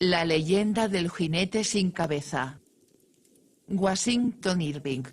La leyenda del jinete sin cabeza. Washington Irving.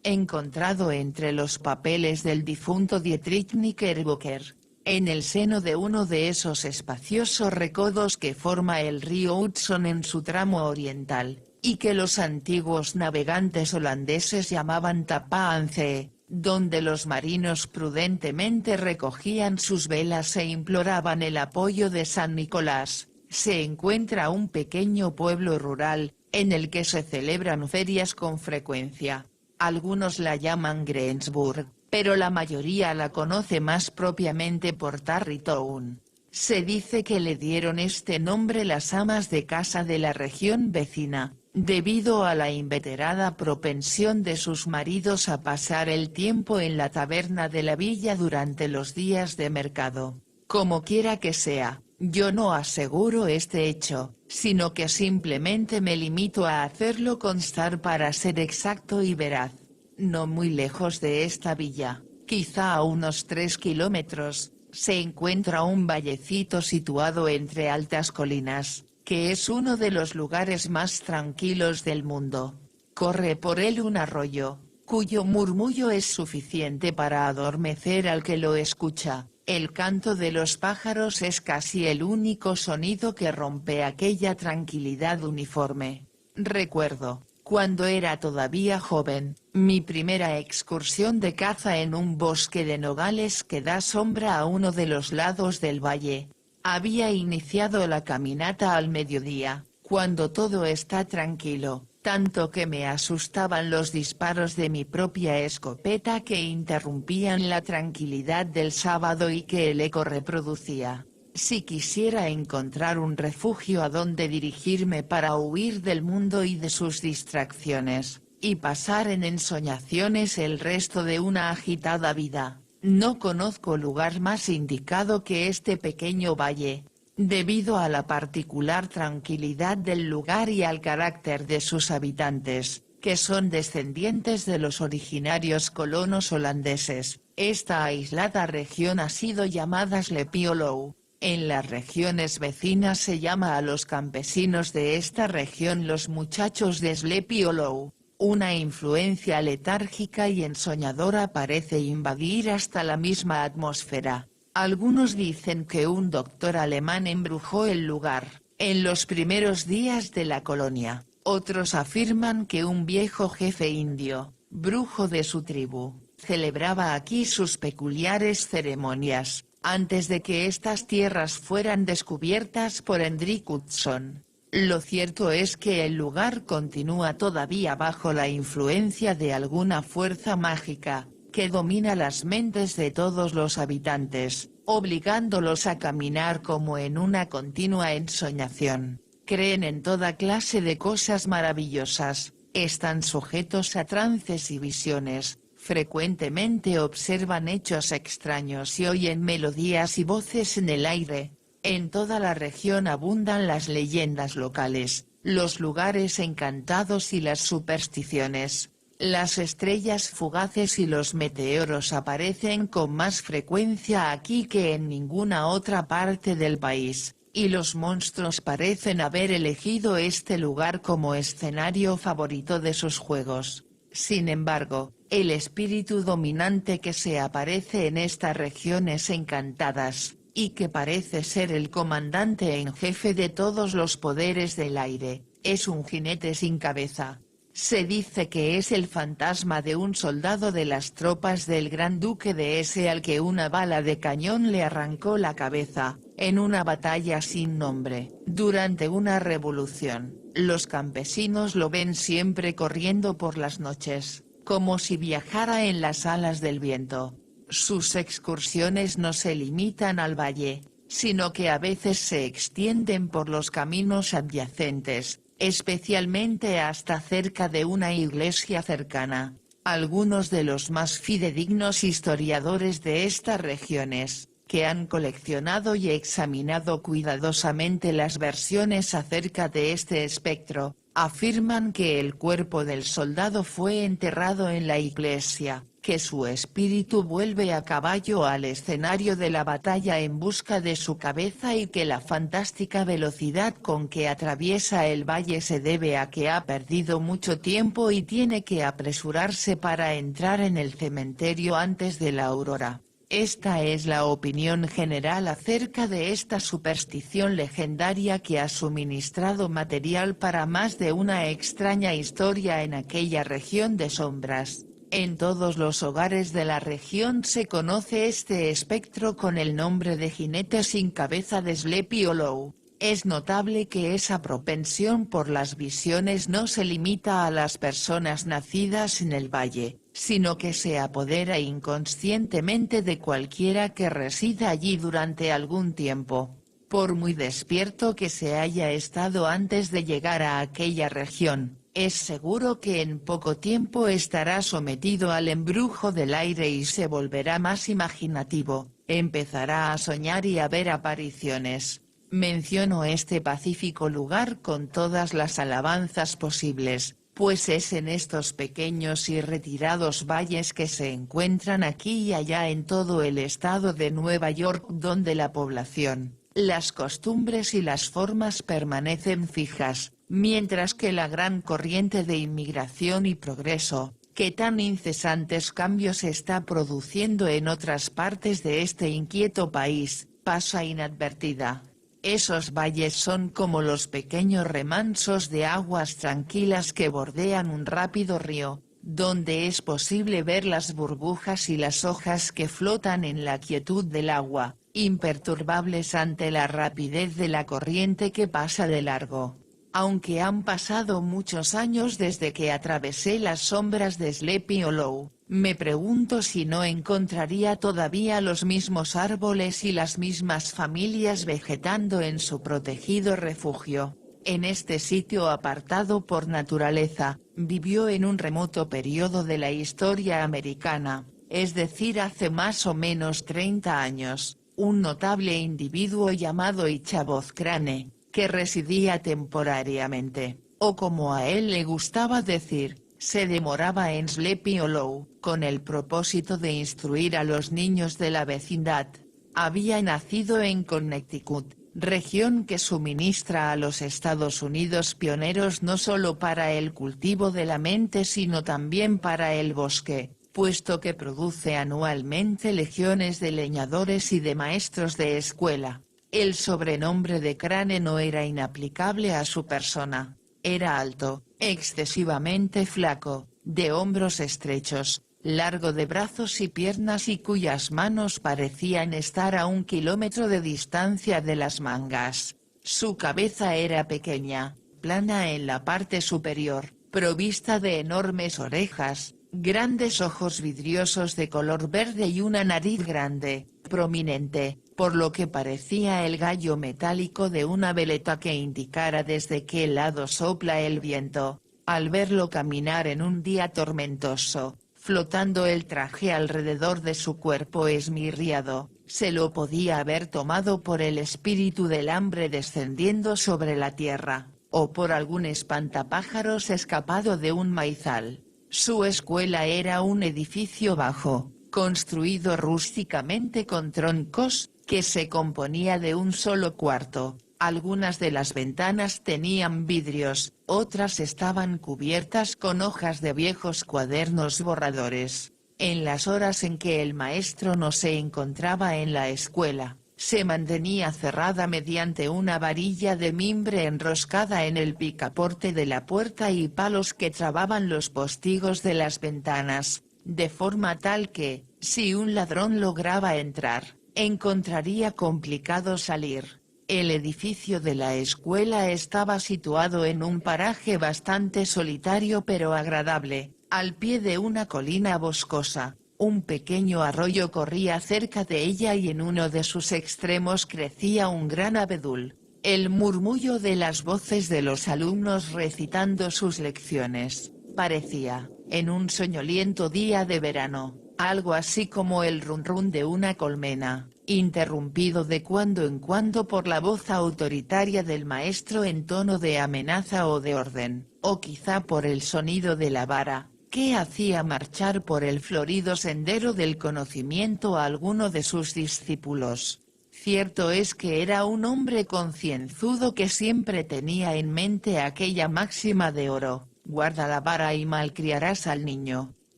Encontrado entre los papeles del difunto Dietrich Knickerbocker, en el seno de uno de esos espaciosos recodos que forma el río Hudson en su tramo oriental, y que los antiguos navegantes holandeses llamaban Tapaan Zee, donde los marinos prudentemente recogían sus velas e imploraban el apoyo de San Nicolás, se encuentra un pequeño pueblo rural, en el que se celebran ferias con frecuencia. Algunos la llaman Greensburg, pero la mayoría la conoce más propiamente por Tarrytown. Se dice que le dieron este nombre las amas de casa de la región vecina, debido a la inveterada propensión de sus maridos a pasar el tiempo en la taberna de la villa durante los días de mercado. Como quiera que sea, yo no aseguro este hecho, sino que simplemente me limito a hacerlo constar para ser exacto y veraz. No muy lejos de esta villa, quizá a unos 3 kilómetros, se encuentra un vallecito situado entre altas colinas, que es uno de los lugares más tranquilos del mundo. Corre por él un arroyo, cuyo murmullo es suficiente para adormecer al que lo escucha. El canto de los pájaros es casi el único sonido que rompe aquella tranquilidad uniforme. Recuerdo, cuando era todavía joven, mi primera excursión de caza en un bosque de nogales que da sombra a uno de los lados del valle. Había iniciado la caminata al mediodía, cuando todo está tranquilo, tanto que me asustaban los disparos de mi propia escopeta que interrumpían la tranquilidad del sábado y que el eco reproducía. Si quisiera encontrar un refugio a donde dirigirme para huir del mundo y de sus distracciones, y pasar en ensoñaciones el resto de una agitada vida, no conozco lugar más indicado que este pequeño valle, debido a la particular tranquilidad del lugar y al carácter de sus habitantes, que son descendientes de los originarios colonos holandeses. Esta aislada región ha sido llamada Sleepy Hollow. En las regiones vecinas se llama a los campesinos de esta región los muchachos de Sleepy Hollow. Una influencia letárgica y ensoñadora parece invadir hasta la misma atmósfera. Algunos dicen que un doctor alemán embrujó el lugar, en los primeros días de la colonia. Otros afirman que un viejo jefe indio, brujo de su tribu, celebraba aquí sus peculiares ceremonias, antes de que estas tierras fueran descubiertas por Hendrik Hudson. Lo cierto es que el lugar continúa todavía bajo la influencia de alguna fuerza mágica, que domina las mentes de todos los habitantes, obligándolos a caminar como en una continua ensoñación. Creen en toda clase de cosas maravillosas, están sujetos a trances y visiones, frecuentemente observan hechos extraños y oyen melodías y voces en el aire. En toda la región abundan las leyendas locales, los lugares encantados y las supersticiones. Las estrellas fugaces y los meteoros aparecen con más frecuencia aquí que en ninguna otra parte del país, y los monstruos parecen haber elegido este lugar como escenario favorito de sus juegos. Sin embargo, el espíritu dominante que se aparece en estas regiones encantadas, y que parece ser el comandante en jefe de todos los poderes del aire, es un jinete sin cabeza. Se dice que es el fantasma de un soldado de las tropas del Gran Duque de Hesse al que una bala de cañón le arrancó la cabeza, en una batalla sin nombre. Durante una revolución, los campesinos lo ven siempre corriendo por las noches, como si viajara en las alas del viento. Sus excursiones no se limitan al valle, sino que a veces se extienden por los caminos adyacentes, especialmente hasta cerca de una iglesia cercana. Algunos de los más fidedignos historiadores de estas regiones, que han coleccionado y examinado cuidadosamente las versiones acerca de este espectro, afirman que el cuerpo del soldado fue enterrado en la iglesia, que su espíritu vuelve a caballo al escenario de la batalla en busca de su cabeza y que la fantástica velocidad con que atraviesa el valle se debe a que ha perdido mucho tiempo y tiene que apresurarse para entrar en el cementerio antes de la aurora. Esta es la opinión general acerca de esta superstición legendaria que ha suministrado material para más de una extraña historia en aquella región de sombras. En todos los hogares de la región se conoce este espectro con el nombre de jinete sin cabeza de Sleepy Hollow. Es notable que esa propensión por las visiones no se limita a las personas nacidas en el valle, sino que se apodera inconscientemente de cualquiera que resida allí durante algún tiempo. Por muy despierto que se haya estado antes de llegar a aquella región, es seguro que en poco tiempo estará sometido al embrujo del aire y se volverá más imaginativo, empezará a soñar y a ver apariciones. Menciono este pacífico lugar con todas las alabanzas posibles, pues es en estos pequeños y retirados valles que se encuentran aquí y allá en todo el estado de Nueva York donde la población, las costumbres y las formas permanecen fijas, mientras que la gran corriente de inmigración y progreso, que tan incesantes cambios está produciendo en otras partes de este inquieto país, pasa inadvertida. Esos valles son como los pequeños remansos de aguas tranquilas que bordean un rápido río, donde es posible ver las burbujas y las hojas que flotan en la quietud del agua, imperturbables ante la rapidez de la corriente que pasa de largo. Aunque han pasado muchos años desde que atravesé las sombras de Sleepy Hollow, me pregunto si no encontraría todavía los mismos árboles y las mismas familias vegetando en su protegido refugio. En este sitio apartado por naturaleza, vivió en un remoto periodo de la historia americana, es decir hace más o menos 30 años, un notable individuo llamado Ichabod Crane, que residía temporariamente, o como a él le gustaba decir, se demoraba en Sleepy Hollow, con el propósito de instruir a los niños de la vecindad. Había nacido en Connecticut, región que suministra a los Estados Unidos pioneros no solo para el cultivo de la mente sino también para el bosque, puesto que produce anualmente legiones de leñadores y de maestros de escuela. El sobrenombre de Crane no era inaplicable a su persona. Era alto, excesivamente flaco, de hombros estrechos, largo de brazos y piernas y cuyas manos parecían estar a 1 kilómetro de distancia de las mangas. Su cabeza era pequeña, plana en la parte superior, provista de enormes orejas, grandes ojos vidriosos de color verde y una nariz grande, prominente, por lo que parecía el gallo metálico de una veleta que indicara desde qué lado sopla el viento. Al verlo caminar en un día tormentoso, flotando el traje alrededor de su cuerpo esmirriado, se lo podía haber tomado por el espíritu del hambre descendiendo sobre la tierra, o por algún espantapájaros escapado de un maizal. Su escuela era un edificio bajo, construido rústicamente con troncos, que se componía de un solo cuarto. Algunas de las ventanas tenían vidrios, otras estaban cubiertas con hojas de viejos cuadernos borradores. En las horas en que el maestro no se encontraba en la escuela, se mantenía cerrada mediante una varilla de mimbre enroscada en el picaporte de la puerta y palos que trababan los postigos de las ventanas, de forma tal que, si un ladrón lograba entrar, encontraría complicado salir. El edificio de la escuela estaba situado en un paraje bastante solitario pero agradable, al pie de una colina boscosa. Un pequeño arroyo corría cerca de ella y en uno de sus extremos crecía un gran abedul. El murmullo de las voces de los alumnos recitando sus lecciones, parecía, en un soñoliento día de verano, algo así como el rum rum de una colmena, interrumpido de cuando en cuando por la voz autoritaria del maestro en tono de amenaza o de orden, o quizá por el sonido de la vara, que hacía marchar por el florido sendero del conocimiento a alguno de sus discípulos. Cierto es que era un hombre concienzudo que siempre tenía en mente aquella máxima de oro: guarda la vara y malcriarás al niño.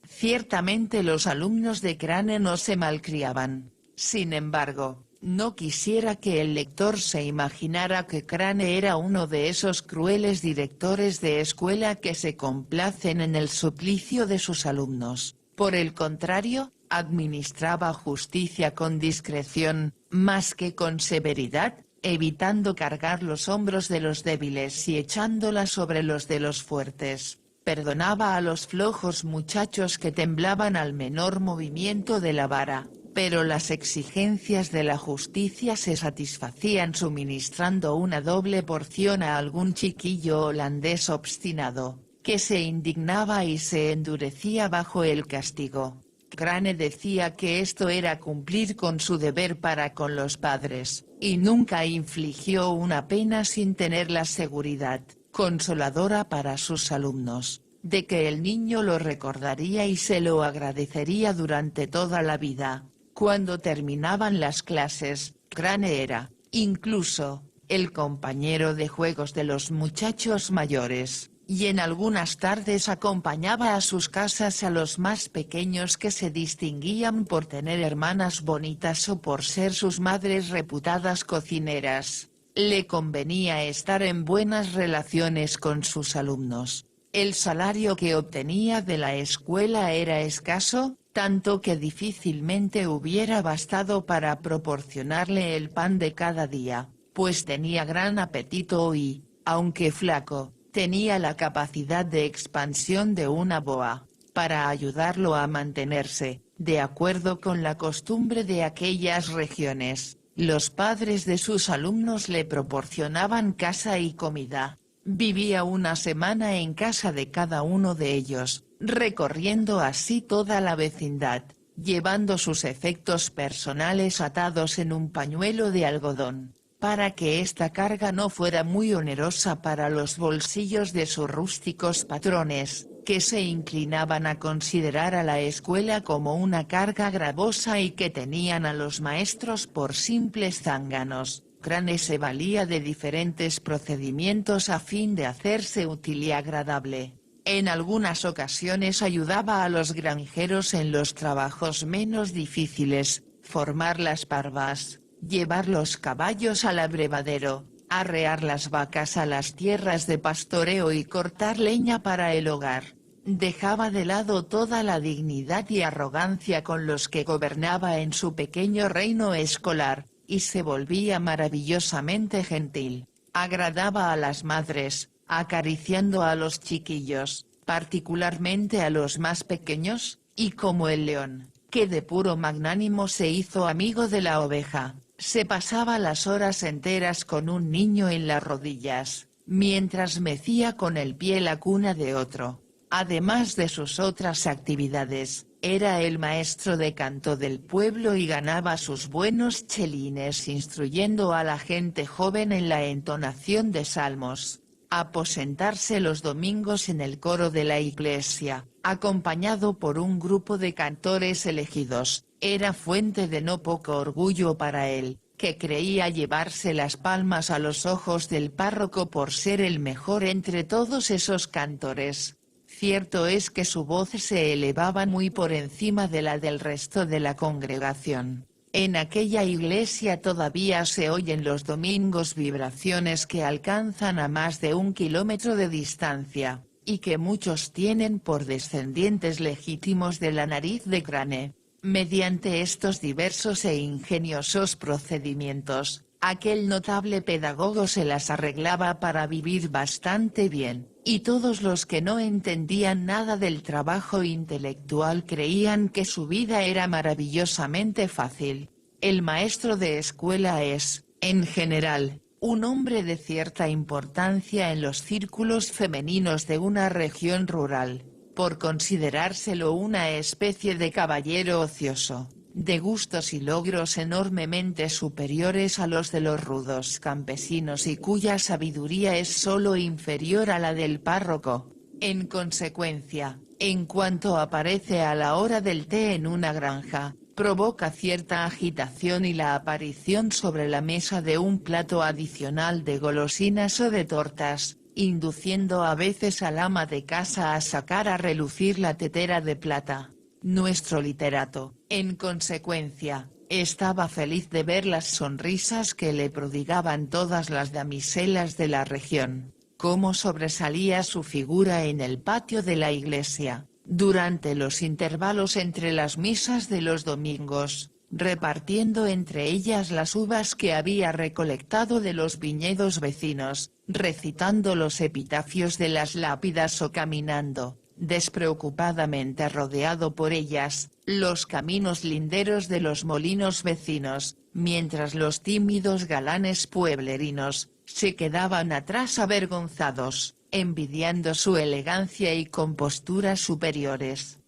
Ciertamente los alumnos de Crane no se malcriaban. Sin embargo, no quisiera que el lector se imaginara que Crane era uno de esos crueles directores de escuela que se complacen en el suplicio de sus alumnos. Por el contrario, administraba justicia con discreción, más que con severidad, evitando cargar los hombros de los débiles y echándola sobre los de los fuertes. Perdonaba a los flojos muchachos que temblaban al menor movimiento de la vara, pero las exigencias de la justicia se satisfacían suministrando una doble porción a algún chiquillo holandés obstinado, que se indignaba y se endurecía bajo el castigo. Crane decía que esto era cumplir con su deber para con los padres, y nunca infligió una pena sin tener la seguridad, consoladora para sus alumnos, de que el niño lo recordaría y se lo agradecería durante toda la vida. Cuando terminaban las clases, Crane era, incluso, el compañero de juegos de los muchachos mayores, y en algunas tardes acompañaba a sus casas a los más pequeños que se distinguían por tener hermanas bonitas o por ser sus madres reputadas cocineras. Le convenía estar en buenas relaciones con sus alumnos. El salario que obtenía de la escuela era escaso, tanto que difícilmente hubiera bastado para proporcionarle el pan de cada día, pues tenía gran apetito y, aunque flaco, tenía la capacidad de expansión de una boa. Para ayudarlo a mantenerse, de acuerdo con la costumbre de aquellas regiones, los padres de sus alumnos le proporcionaban casa y comida. Vivía una semana en casa de cada uno de ellos, recorriendo así toda la vecindad, llevando sus efectos personales atados en un pañuelo de algodón, para que esta carga no fuera muy onerosa para los bolsillos de sus rústicos patrones, que se inclinaban a considerar a la escuela como una carga gravosa y que tenían a los maestros por simples zánganos. Crane se valía de diferentes procedimientos a fin de hacerse útil y agradable. En algunas ocasiones ayudaba a los granjeros en los trabajos menos difíciles, formar las parvas, llevar los caballos al abrevadero, arrear las vacas a las tierras de pastoreo y cortar leña para el hogar. Dejaba de lado toda la dignidad y arrogancia con los que gobernaba en su pequeño reino escolar, y se volvía maravillosamente gentil. Agradaba a las madres, acariciando a los chiquillos, particularmente a los más pequeños, y como el león, que de puro magnánimo se hizo amigo de la oveja, se pasaba las horas enteras con un niño en las rodillas, mientras mecía con el pie la cuna de otro. Además de sus otras actividades, era el maestro de canto del pueblo y ganaba sus buenos chelines instruyendo a la gente joven en la entonación de salmos. Aposentarse los domingos en el coro de la iglesia, acompañado por un grupo de cantores elegidos, era fuente de no poco orgullo para él, que creía llevarse las palmas a los ojos del párroco por ser el mejor entre todos esos cantores. Cierto es que su voz se elevaba muy por encima de la del resto de la congregación. En aquella iglesia todavía se oyen los domingos vibraciones que alcanzan a más de 1 kilómetro de distancia, y que muchos tienen por descendientes legítimos de la nariz de Crane. Mediante estos diversos e ingeniosos procedimientos, aquel notable pedagogo se las arreglaba para vivir bastante bien, y todos los que no entendían nada del trabajo intelectual creían que su vida era maravillosamente fácil. El maestro de escuela es, en general, un hombre de cierta importancia en los círculos femeninos de una región rural, por considerárselo una especie de caballero ocioso, de gustos y logros enormemente superiores a los de los rudos campesinos y cuya sabiduría es solo inferior a la del párroco. En consecuencia, En cuanto aparece a la hora del té en una granja, provoca cierta agitación y la aparición sobre la mesa de un plato adicional de golosinas o de tortas, induciendo a veces al ama de casa a sacar a relucir la tetera de plata. Nuestro literato, en consecuencia, estaba feliz de ver las sonrisas que le prodigaban todas las damiselas de la región, cómo sobresalía su figura en el patio de la iglesia, durante los intervalos entre las misas de los domingos, repartiendo entre ellas las uvas que había recolectado de los viñedos vecinos, recitando los epitafios de las lápidas o caminando, despreocupadamente rodeado por ellas, los caminos linderos de los molinos vecinos, mientras los tímidos galanes pueblerinos, se quedaban atrás avergonzados, envidiando su elegancia y compostura superiores.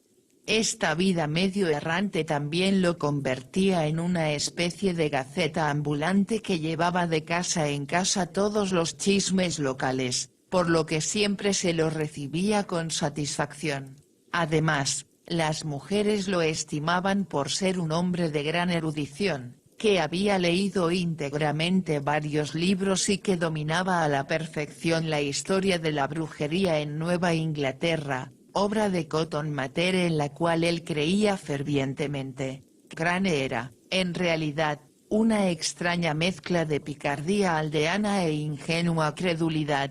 Esta vida medio errante también lo convertía en una especie de gaceta ambulante que llevaba de casa en casa todos los chismes locales, por lo que siempre se lo recibía con satisfacción. Además, las mujeres lo estimaban por ser un hombre de gran erudición, que había leído íntegramente varios libros y que dominaba a la perfección la historia de la brujería en Nueva Inglaterra, obra de Cotton Mather en la cual él creía fervientemente. Crane era, en realidad, una extraña mezcla de picardía aldeana e ingenua credulidad.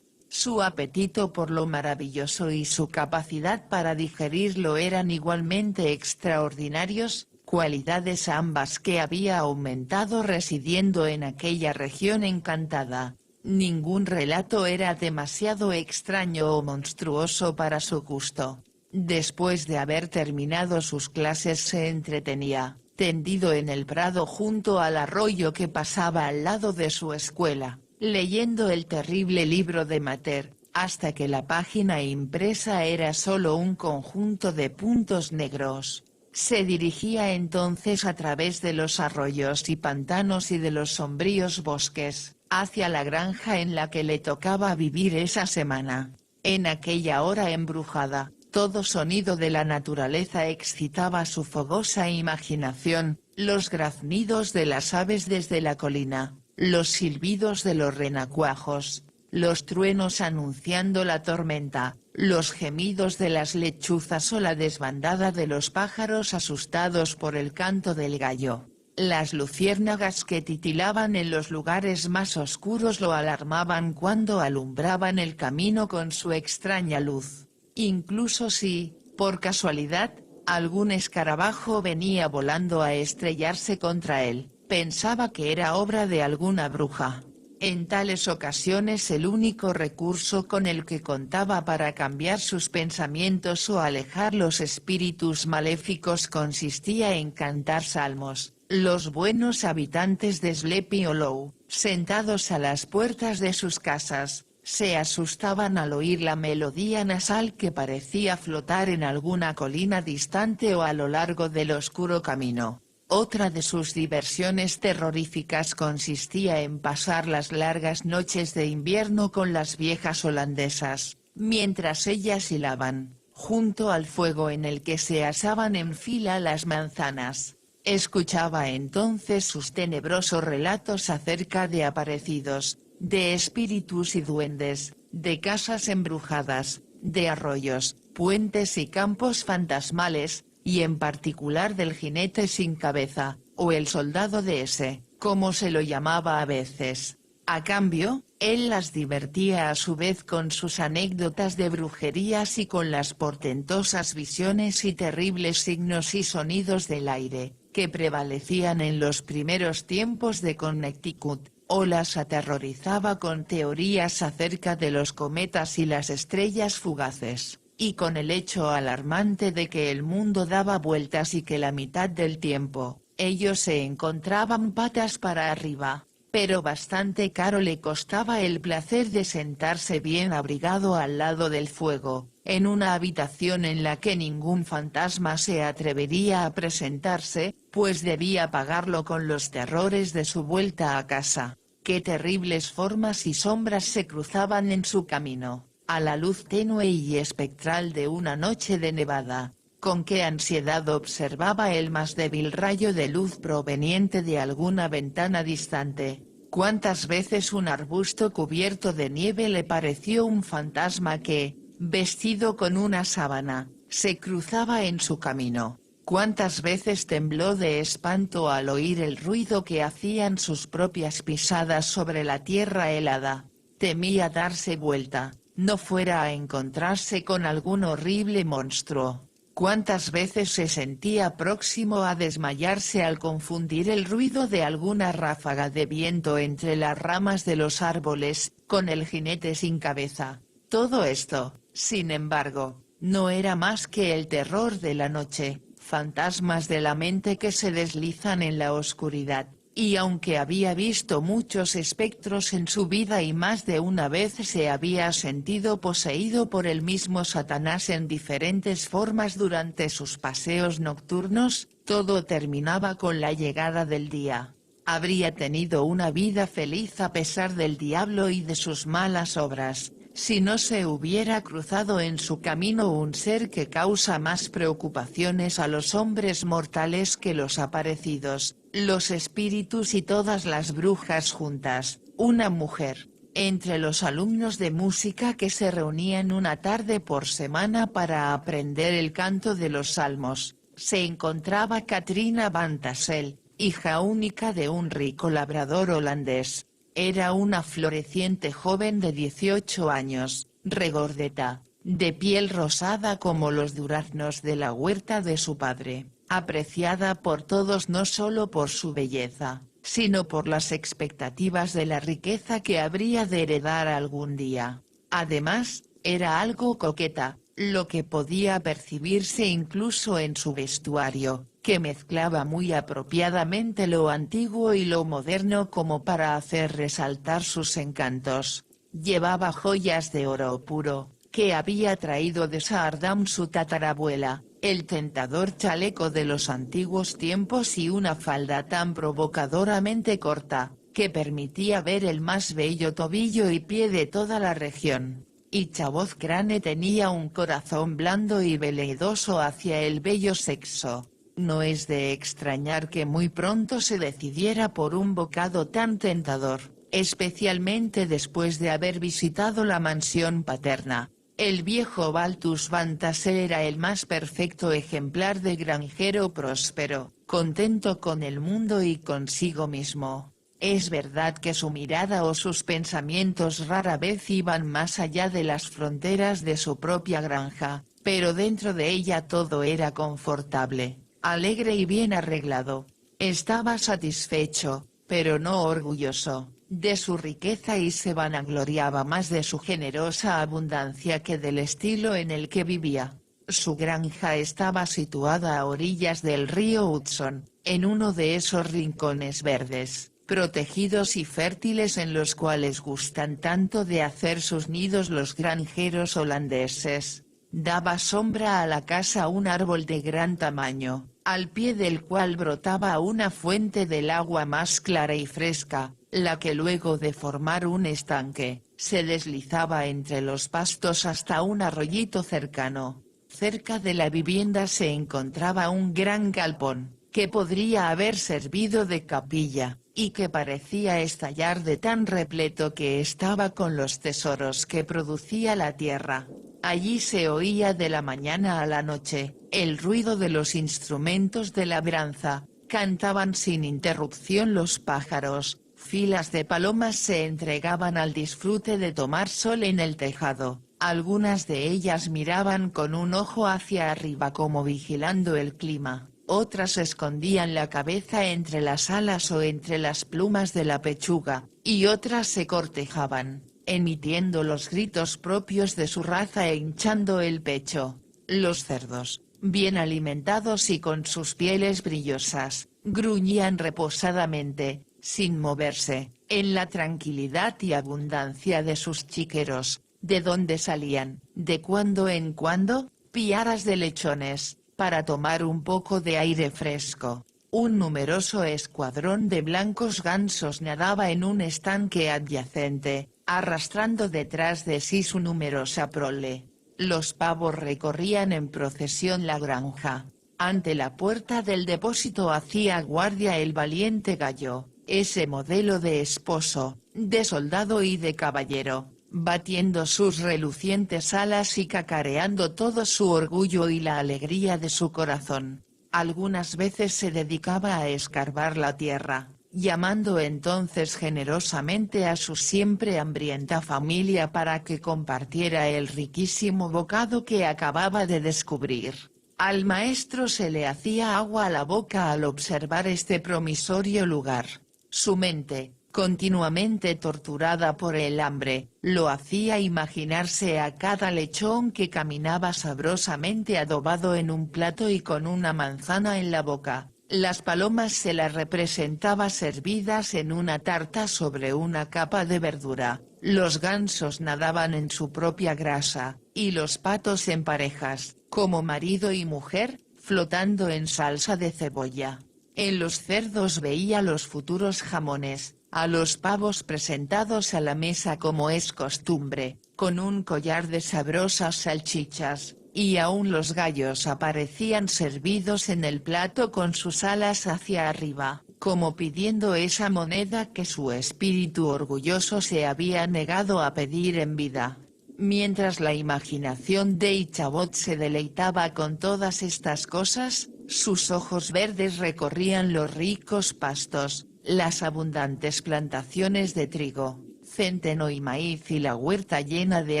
Su apetito por lo maravilloso y su capacidad para digerirlo eran igualmente extraordinarios, cualidades ambas que había aumentado residiendo en aquella región encantada. Ningún relato era demasiado extraño o monstruoso para su gusto. Después de haber terminado sus clases se entretenía, tendido en el prado junto al arroyo que pasaba al lado de su escuela, leyendo el terrible libro de Mather, hasta que la página impresa era solo un conjunto de puntos negros. Se dirigía entonces a través de los arroyos y pantanos y de los sombríos bosques, hacia la granja en la que le tocaba vivir esa semana. En aquella hora embrujada, todo sonido de la naturaleza excitaba su fogosa imaginación, los graznidos de las aves desde la colina, los silbidos de los renacuajos, los truenos anunciando la tormenta, los gemidos de las lechuzas o la desbandada de los pájaros asustados por el canto del gallo. Las luciérnagas que titilaban en los lugares más oscuros lo alarmaban cuando alumbraban el camino con su extraña luz. Incluso si, por casualidad, algún escarabajo venía volando a estrellarse contra él, pensaba que era obra de alguna bruja. En tales ocasiones el único recurso con el que contaba para cambiar sus pensamientos o alejar los espíritus maléficos consistía en cantar salmos. Los buenos habitantes de Sleepy Hollow, sentados a las puertas de sus casas, se asustaban al oír la melodía nasal que parecía flotar en alguna colina distante o a lo largo del oscuro camino. Otra de sus diversiones terroríficas consistía en pasar las largas noches de invierno con las viejas holandesas, mientras ellas hilaban, junto al fuego en el que se asaban en fila las manzanas. Escuchaba entonces sus tenebrosos relatos acerca de aparecidos, de espíritus y duendes, de casas embrujadas, de arroyos, puentes y campos fantasmales, y en particular del jinete sin cabeza, o el soldado de ese, como se lo llamaba a veces. A cambio, él las divertía a su vez con sus anécdotas de brujerías y con las portentosas visiones y terribles signos y sonidos del aire, que prevalecían en los primeros tiempos de Connecticut, o las aterrorizaba con teorías acerca de los cometas y las estrellas fugaces, y con el hecho alarmante de que el mundo daba vueltas y que la mitad del tiempo, ellos se encontraban patas para arriba, pero bastante caro le costaba el placer de sentarse bien abrigado al lado del fuego, en una habitación en la que ningún fantasma se atrevería a presentarse, pues debía pagarlo con los terrores de su vuelta a casa. Qué terribles formas y sombras se cruzaban en su camino. a la luz tenue y espectral de una noche de nevada. Con qué ansiedad observaba el más débil rayo de luz proveniente de alguna ventana distante. Cuántas veces un arbusto cubierto de nieve le pareció un fantasma que, vestido con una sábana, se cruzaba en su camino. Cuántas veces tembló de espanto al oír el ruido que hacían sus propias pisadas sobre la tierra helada. Temía darse vuelta, no fuera a encontrarse con algún horrible monstruo. Cuántas veces se sentía próximo a desmayarse al confundir el ruido de alguna ráfaga de viento entre las ramas de los árboles, con el jinete sin cabeza. Todo esto, sin embargo, no era más que el terror de la noche, fantasmas de la mente que se deslizan en la oscuridad. Y aunque había visto muchos espectros en su vida y más de una vez se había sentido poseído por el mismo Satanás en diferentes formas durante sus paseos nocturnos, todo terminaba con la llegada del día. Habría tenido una vida feliz a pesar del diablo y de sus malas obras, si no se hubiera cruzado en su camino un ser que causa más preocupaciones a los hombres mortales que los aparecidos, los espíritus y todas las brujas juntas, una mujer. Entre los alumnos de música que se reunían una tarde por semana para aprender el canto de los salmos, se encontraba Katrina van Tassel, hija única de un rico labrador holandés. Era una floreciente joven de 18 años, regordeta, de piel rosada como los duraznos de la huerta de su padre, apreciada por todos no solo por su belleza, sino por las expectativas de la riqueza que habría de heredar algún día. Además, era algo coqueta, lo que podía percibirse incluso en su vestuario, que mezclaba muy apropiadamente lo antiguo y lo moderno como para hacer resaltar sus encantos. Llevaba joyas de oro puro, que había traído de Saardam su tatarabuela, el tentador chaleco de los antiguos tiempos y una falda tan provocadoramente corta, que permitía ver el más bello tobillo y pie de toda la región. Y Chavoz Crane tenía un corazón blando y veleidoso hacia el bello sexo. No es de extrañar que muy pronto se decidiera por un bocado tan tentador, especialmente después de haber visitado la mansión paterna. El viejo Baltus van Tassel era el más perfecto ejemplar de granjero próspero, contento con el mundo y consigo mismo. Es verdad que su mirada o sus pensamientos rara vez iban más allá de las fronteras de su propia granja, pero dentro de ella todo era confortable, alegre y bien arreglado. Estaba satisfecho, pero no orgulloso, de su riqueza y se vanagloriaba más de su generosa abundancia que del estilo en el que vivía. Su granja estaba situada a orillas del río Hudson, en uno de esos rincones verdes, protegidos y fértiles en los cuales gustan tanto de hacer sus nidos los granjeros holandeses. Daba sombra a la casa un árbol de gran tamaño, al pie del cual brotaba una fuente del agua más clara y fresca, la que luego de formar un estanque, se deslizaba entre los pastos hasta un arroyito cercano. Cerca de la vivienda se encontraba un gran galpón, que podría haber servido de capilla, y que parecía estallar de tan repleto que estaba con los tesoros que producía la tierra. Allí se oía de la mañana a la noche, el ruido de los instrumentos de labranza, cantaban sin interrupción los pájaros, filas de palomas se entregaban al disfrute de tomar sol en el tejado, algunas de ellas miraban con un ojo hacia arriba como vigilando el clima. Otras escondían la cabeza entre las alas o entre las plumas de la pechuga, y otras se cortejaban, emitiendo los gritos propios de su raza e hinchando el pecho. Los cerdos, bien alimentados y con sus pieles brillosas, gruñían reposadamente, sin moverse, en la tranquilidad y abundancia de sus chiqueros, de donde salían, de cuando en cuando, piaras de lechones, para tomar un poco de aire fresco. Un numeroso escuadrón de blancos gansos nadaba en un estanque adyacente, arrastrando detrás de sí su numerosa prole. Los pavos recorrían en procesión la granja. Ante la puerta del depósito hacía guardia el valiente gallo, ese modelo de esposo, de soldado y de caballero, batiendo sus relucientes alas y cacareando todo su orgullo y la alegría de su corazón. Algunas veces se dedicaba a escarbar la tierra, llamando entonces generosamente a su siempre hambrienta familia para que compartiera el riquísimo bocado que acababa de descubrir. Al maestro se le hacía agua a la boca al observar este promisorio lugar. Su mente, continuamente torturada por el hambre, lo hacía imaginarse a cada lechón que caminaba sabrosamente adobado en un plato y con una manzana en la boca. Las palomas se las representaba servidas en una tarta sobre una capa de verdura, los gansos nadaban en su propia grasa, y los patos en parejas, como marido y mujer, flotando en salsa de cebolla. En los cerdos veía los futuros jamones, a los pavos presentados a la mesa como es costumbre, con un collar de sabrosas salchichas, y aún los gallos aparecían servidos en el plato con sus alas hacia arriba, como pidiendo esa moneda que su espíritu orgulloso se había negado a pedir en vida. Mientras la imaginación de Ichabod se deleitaba con todas estas cosas, sus ojos verdes recorrían los ricos pastos, las abundantes plantaciones de trigo, centeno y maíz y la huerta llena de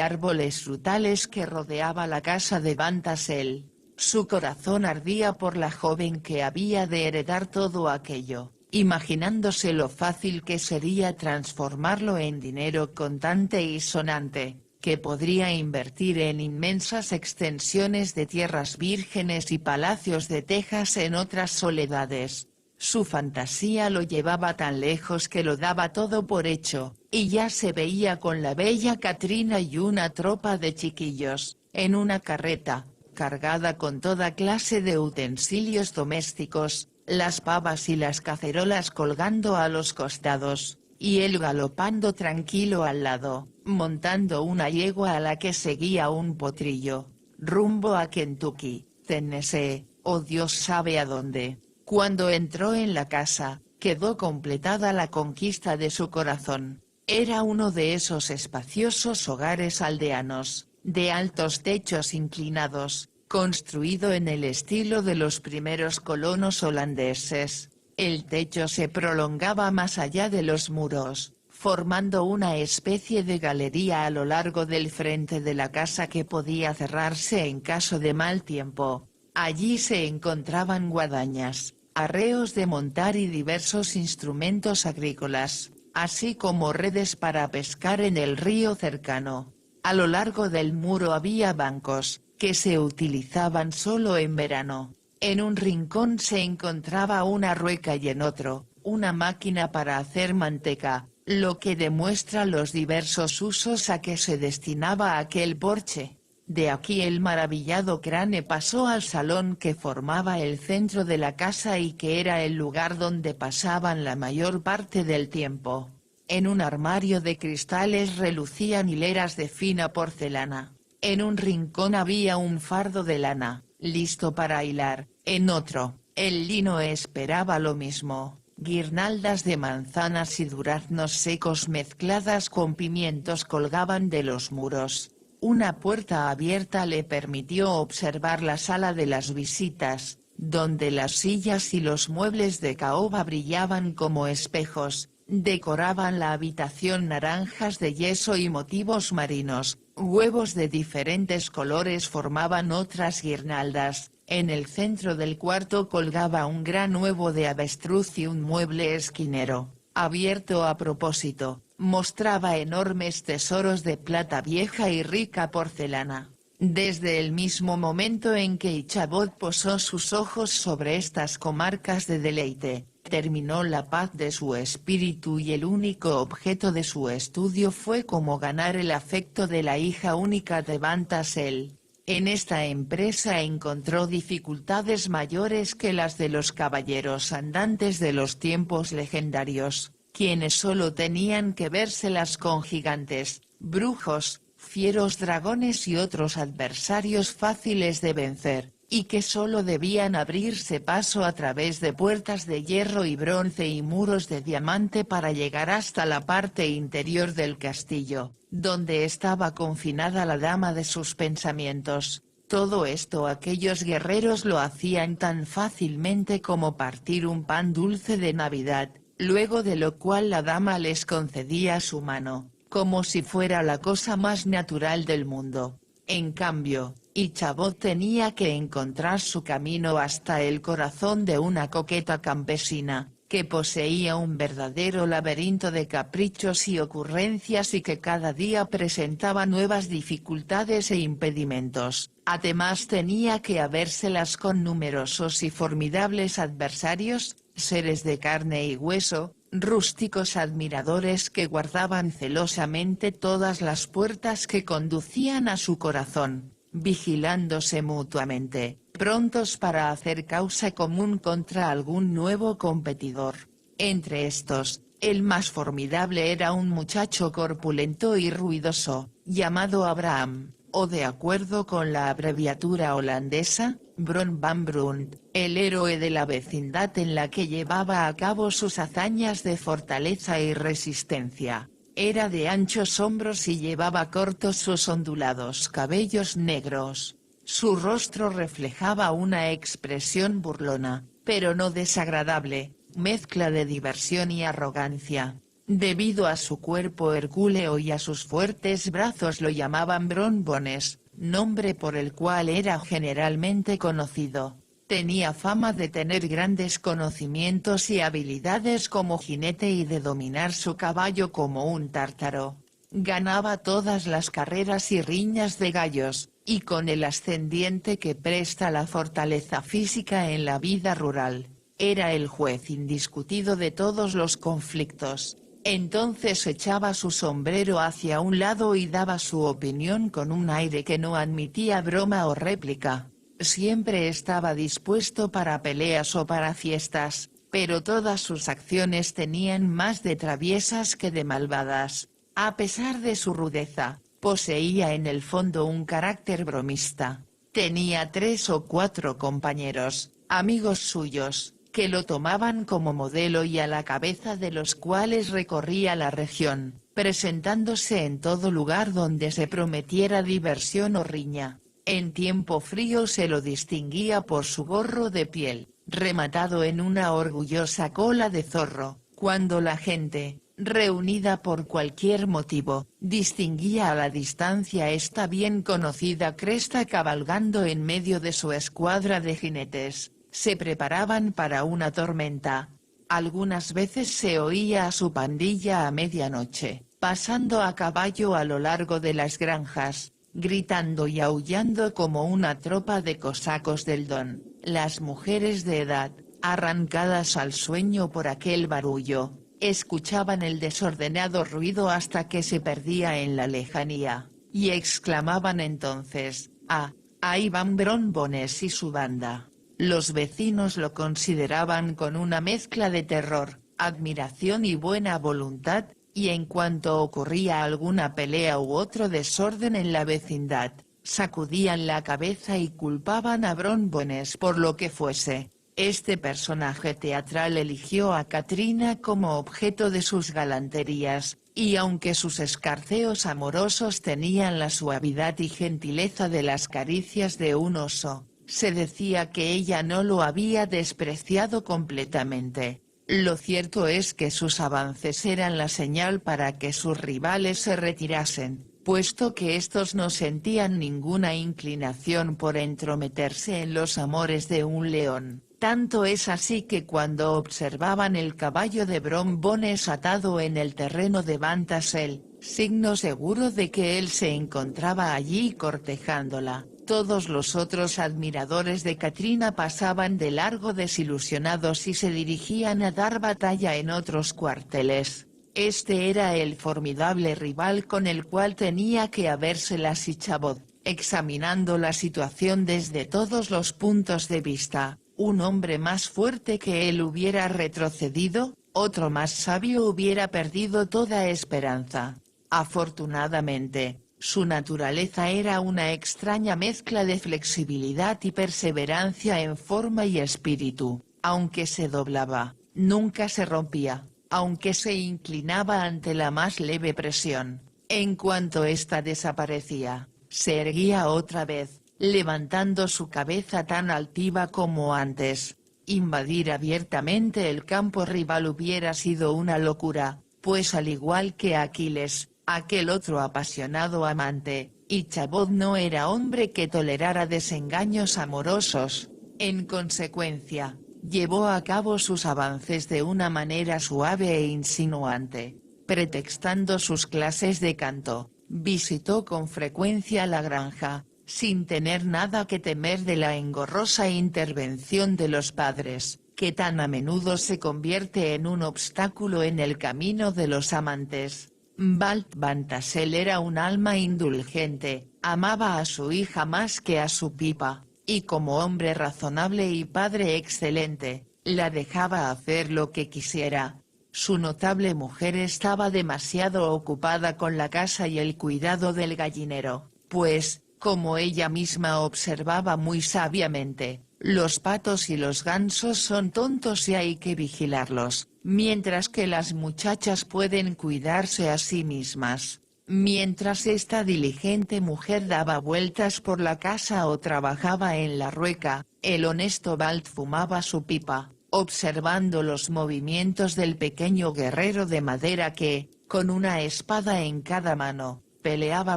árboles frutales que rodeaba la casa de Van Tassel. Su corazón ardía por la joven que había de heredar todo aquello, imaginándose lo fácil que sería transformarlo en dinero contante y sonante, que podría invertir en inmensas extensiones de tierras vírgenes y palacios de tejas en otras soledades. Su fantasía lo llevaba tan lejos que lo daba todo por hecho, y ya se veía con la bella Katrina y una tropa de chiquillos, en una carreta, cargada con toda clase de utensilios domésticos, las pavas y las cacerolas colgando a los costados, y él galopando tranquilo al lado, montando una yegua a la que seguía un potrillo, rumbo a Kentucky, Tennessee, o Dios sabe a dónde. Cuando entró en la casa, quedó completada la conquista de su corazón. Era uno de esos espaciosos hogares aldeanos, de altos techos inclinados, construido en el estilo de los primeros colonos holandeses. El techo se prolongaba más allá de los muros, formando una especie de galería a lo largo del frente de la casa que podía cerrarse en caso de mal tiempo. Allí se encontraban guadañas, arreos de montar y diversos instrumentos agrícolas, así como redes para pescar en el río cercano. A lo largo del muro había bancos, que se utilizaban solo en verano. En un rincón se encontraba una rueca y en otro, una máquina para hacer manteca, lo que demuestra los diversos usos a que se destinaba aquel porche. De aquí el maravillado Crane pasó al salón que formaba el centro de la casa y que era el lugar donde pasaban la mayor parte del tiempo. En un armario de cristales relucían hileras de fina porcelana. En un rincón había un fardo de lana, listo para hilar, en otro, el lino esperaba lo mismo. Guirnaldas de manzanas y duraznos secos mezcladas con pimientos colgaban de los muros. Una puerta abierta le permitió observar la sala de las visitas, donde las sillas y los muebles de caoba brillaban como espejos, decoraban la habitación naranjas de yeso y motivos marinos, huevos de diferentes colores formaban otras guirnaldas. En el centro del cuarto colgaba un gran huevo de avestruz y un mueble esquinero, abierto a propósito, mostraba enormes tesoros de plata vieja y rica porcelana. Desde el mismo momento en que Ichabod posó sus ojos sobre estas comarcas de deleite, terminó la paz de su espíritu y el único objeto de su estudio fue cómo ganar el afecto de la hija única de Van Tassel. En esta empresa encontró dificultades mayores que las de los caballeros andantes de los tiempos legendarios. quienes solo tenían que vérselas con gigantes, brujos, fieros dragones y otros adversarios fáciles de vencer, y que solo debían abrirse paso a través de puertas de hierro y bronce y muros de diamante para llegar hasta la parte interior del castillo, donde estaba confinada la dama de sus pensamientos. Todo esto aquellos guerreros lo hacían tan fácilmente como partir un pan dulce de Navidad, luego de lo cual la dama les concedía su mano, como si fuera la cosa más natural del mundo. En cambio, Ichabod tenía que encontrar su camino hasta el corazón de una coqueta campesina, que poseía un verdadero laberinto de caprichos y ocurrencias y que cada día presentaba nuevas dificultades e impedimentos. Además tenía que habérselas con numerosos y formidables adversarios, seres de carne y hueso, rústicos admiradores que guardaban celosamente todas las puertas que conducían a su corazón, vigilándose mutuamente, prontos para hacer causa común contra algún nuevo competidor. Entre estos, el más formidable era un muchacho corpulento y ruidoso, llamado Abraham, o de acuerdo con la abreviatura holandesa, Bron van Brunt, el héroe de la vecindad en la que llevaba a cabo sus hazañas de fortaleza y resistencia. Era de anchos hombros y llevaba cortos sus ondulados cabellos negros. Su rostro reflejaba una expresión burlona, pero no desagradable, mezcla de diversión y arrogancia. Debido a su cuerpo hercúleo y a sus fuertes brazos lo llamaban Bron Bones, nombre por el cual era generalmente conocido. Tenía fama de tener grandes conocimientos y habilidades como jinete y de dominar su caballo como un tártaro. Ganaba todas las carreras y riñas de gallos, y con el ascendiente que presta la fortaleza física en la vida rural, era el juez indiscutido de todos los conflictos. Entonces echaba su sombrero hacia un lado y daba su opinión con un aire que no admitía broma o réplica. Siempre estaba dispuesto para peleas o para fiestas, pero todas sus acciones tenían más de traviesas que de malvadas. A pesar de su rudeza, poseía en el fondo un carácter bromista. Tenía 3 o 4 compañeros, amigos suyos, que lo tomaban como modelo y a la cabeza de los cuales recorría la región, presentándose en todo lugar donde se prometiera diversión o riña. En tiempo frío se lo distinguía por su gorro de piel, rematado en una orgullosa cola de zorro, cuando la gente, reunida por cualquier motivo, distinguía a la distancia esta bien conocida cresta cabalgando en medio de su escuadra de jinetes. Se preparaban para una tormenta. Algunas veces se oía a su pandilla a medianoche, pasando a caballo a lo largo de las granjas, gritando y aullando como una tropa de cosacos del Don. Las mujeres de edad, arrancadas al sueño por aquel barullo, escuchaban el desordenado ruido hasta que se perdía en la lejanía, y exclamaban entonces: «Ah, ahí van Bron Bones y su banda». Los vecinos lo consideraban con una mezcla de terror, admiración y buena voluntad, y en cuanto ocurría alguna pelea u otro desorden en la vecindad, sacudían la cabeza y culpaban a Bron Bones por lo que fuese. Este personaje teatral eligió a Katrina como objeto de sus galanterías, y aunque sus escarceos amorosos tenían la suavidad y gentileza de las caricias de un oso, se decía que ella no lo había despreciado completamente. Lo cierto es que sus avances eran la señal para que sus rivales se retirasen, puesto que estos no sentían ninguna inclinación por entrometerse en los amores de un león. Tanto es así que cuando observaban el caballo de Bron Bones atado en el terreno de Bantasel, signo seguro de que él se encontraba allí cortejándola, todos los otros admiradores de Katrina pasaban de largo desilusionados y se dirigían a dar batalla en otros cuarteles. Este era el formidable rival con el cual tenía que habérselas Ichabod, examinando la situación desde todos los puntos de vista. Un hombre más fuerte que él hubiera retrocedido, Otro más sabio hubiera perdido toda esperanza. Afortunadamente, su naturaleza era una extraña mezcla de flexibilidad y perseverancia en forma y espíritu. Aunque se doblaba, nunca se rompía, aunque se inclinaba ante la más leve presión. En cuanto ésta desaparecía, se erguía otra vez, levantando su cabeza tan altiva como antes. Invadir abiertamente el campo rival hubiera sido una locura, pues al igual que Aquiles, aquel otro apasionado amante, Ichabod no era hombre que tolerara desengaños amorosos. En consecuencia, llevó a cabo sus avances de una manera suave e insinuante. Pretextando sus clases de canto, visitó con frecuencia la granja, sin tener nada que temer de la engorrosa intervención de los padres, que tan a menudo se convierte en un obstáculo en el camino de los amantes. Balt van Tassel era un alma indulgente, amaba a su hija más que a su pipa, y como hombre razonable y padre excelente, la dejaba hacer lo que quisiera. Su notable mujer estaba demasiado ocupada con la casa y el cuidado del gallinero, pues, como ella misma observaba muy sabiamente, los patos y los gansos son tontos y hay que vigilarlos, mientras que las muchachas pueden cuidarse a sí mismas. Mientras esta diligente mujer daba vueltas por la casa o trabajaba en la rueca, el honesto Balt fumaba su pipa, observando los movimientos del pequeño guerrero de madera que, con una espada en cada mano, peleaba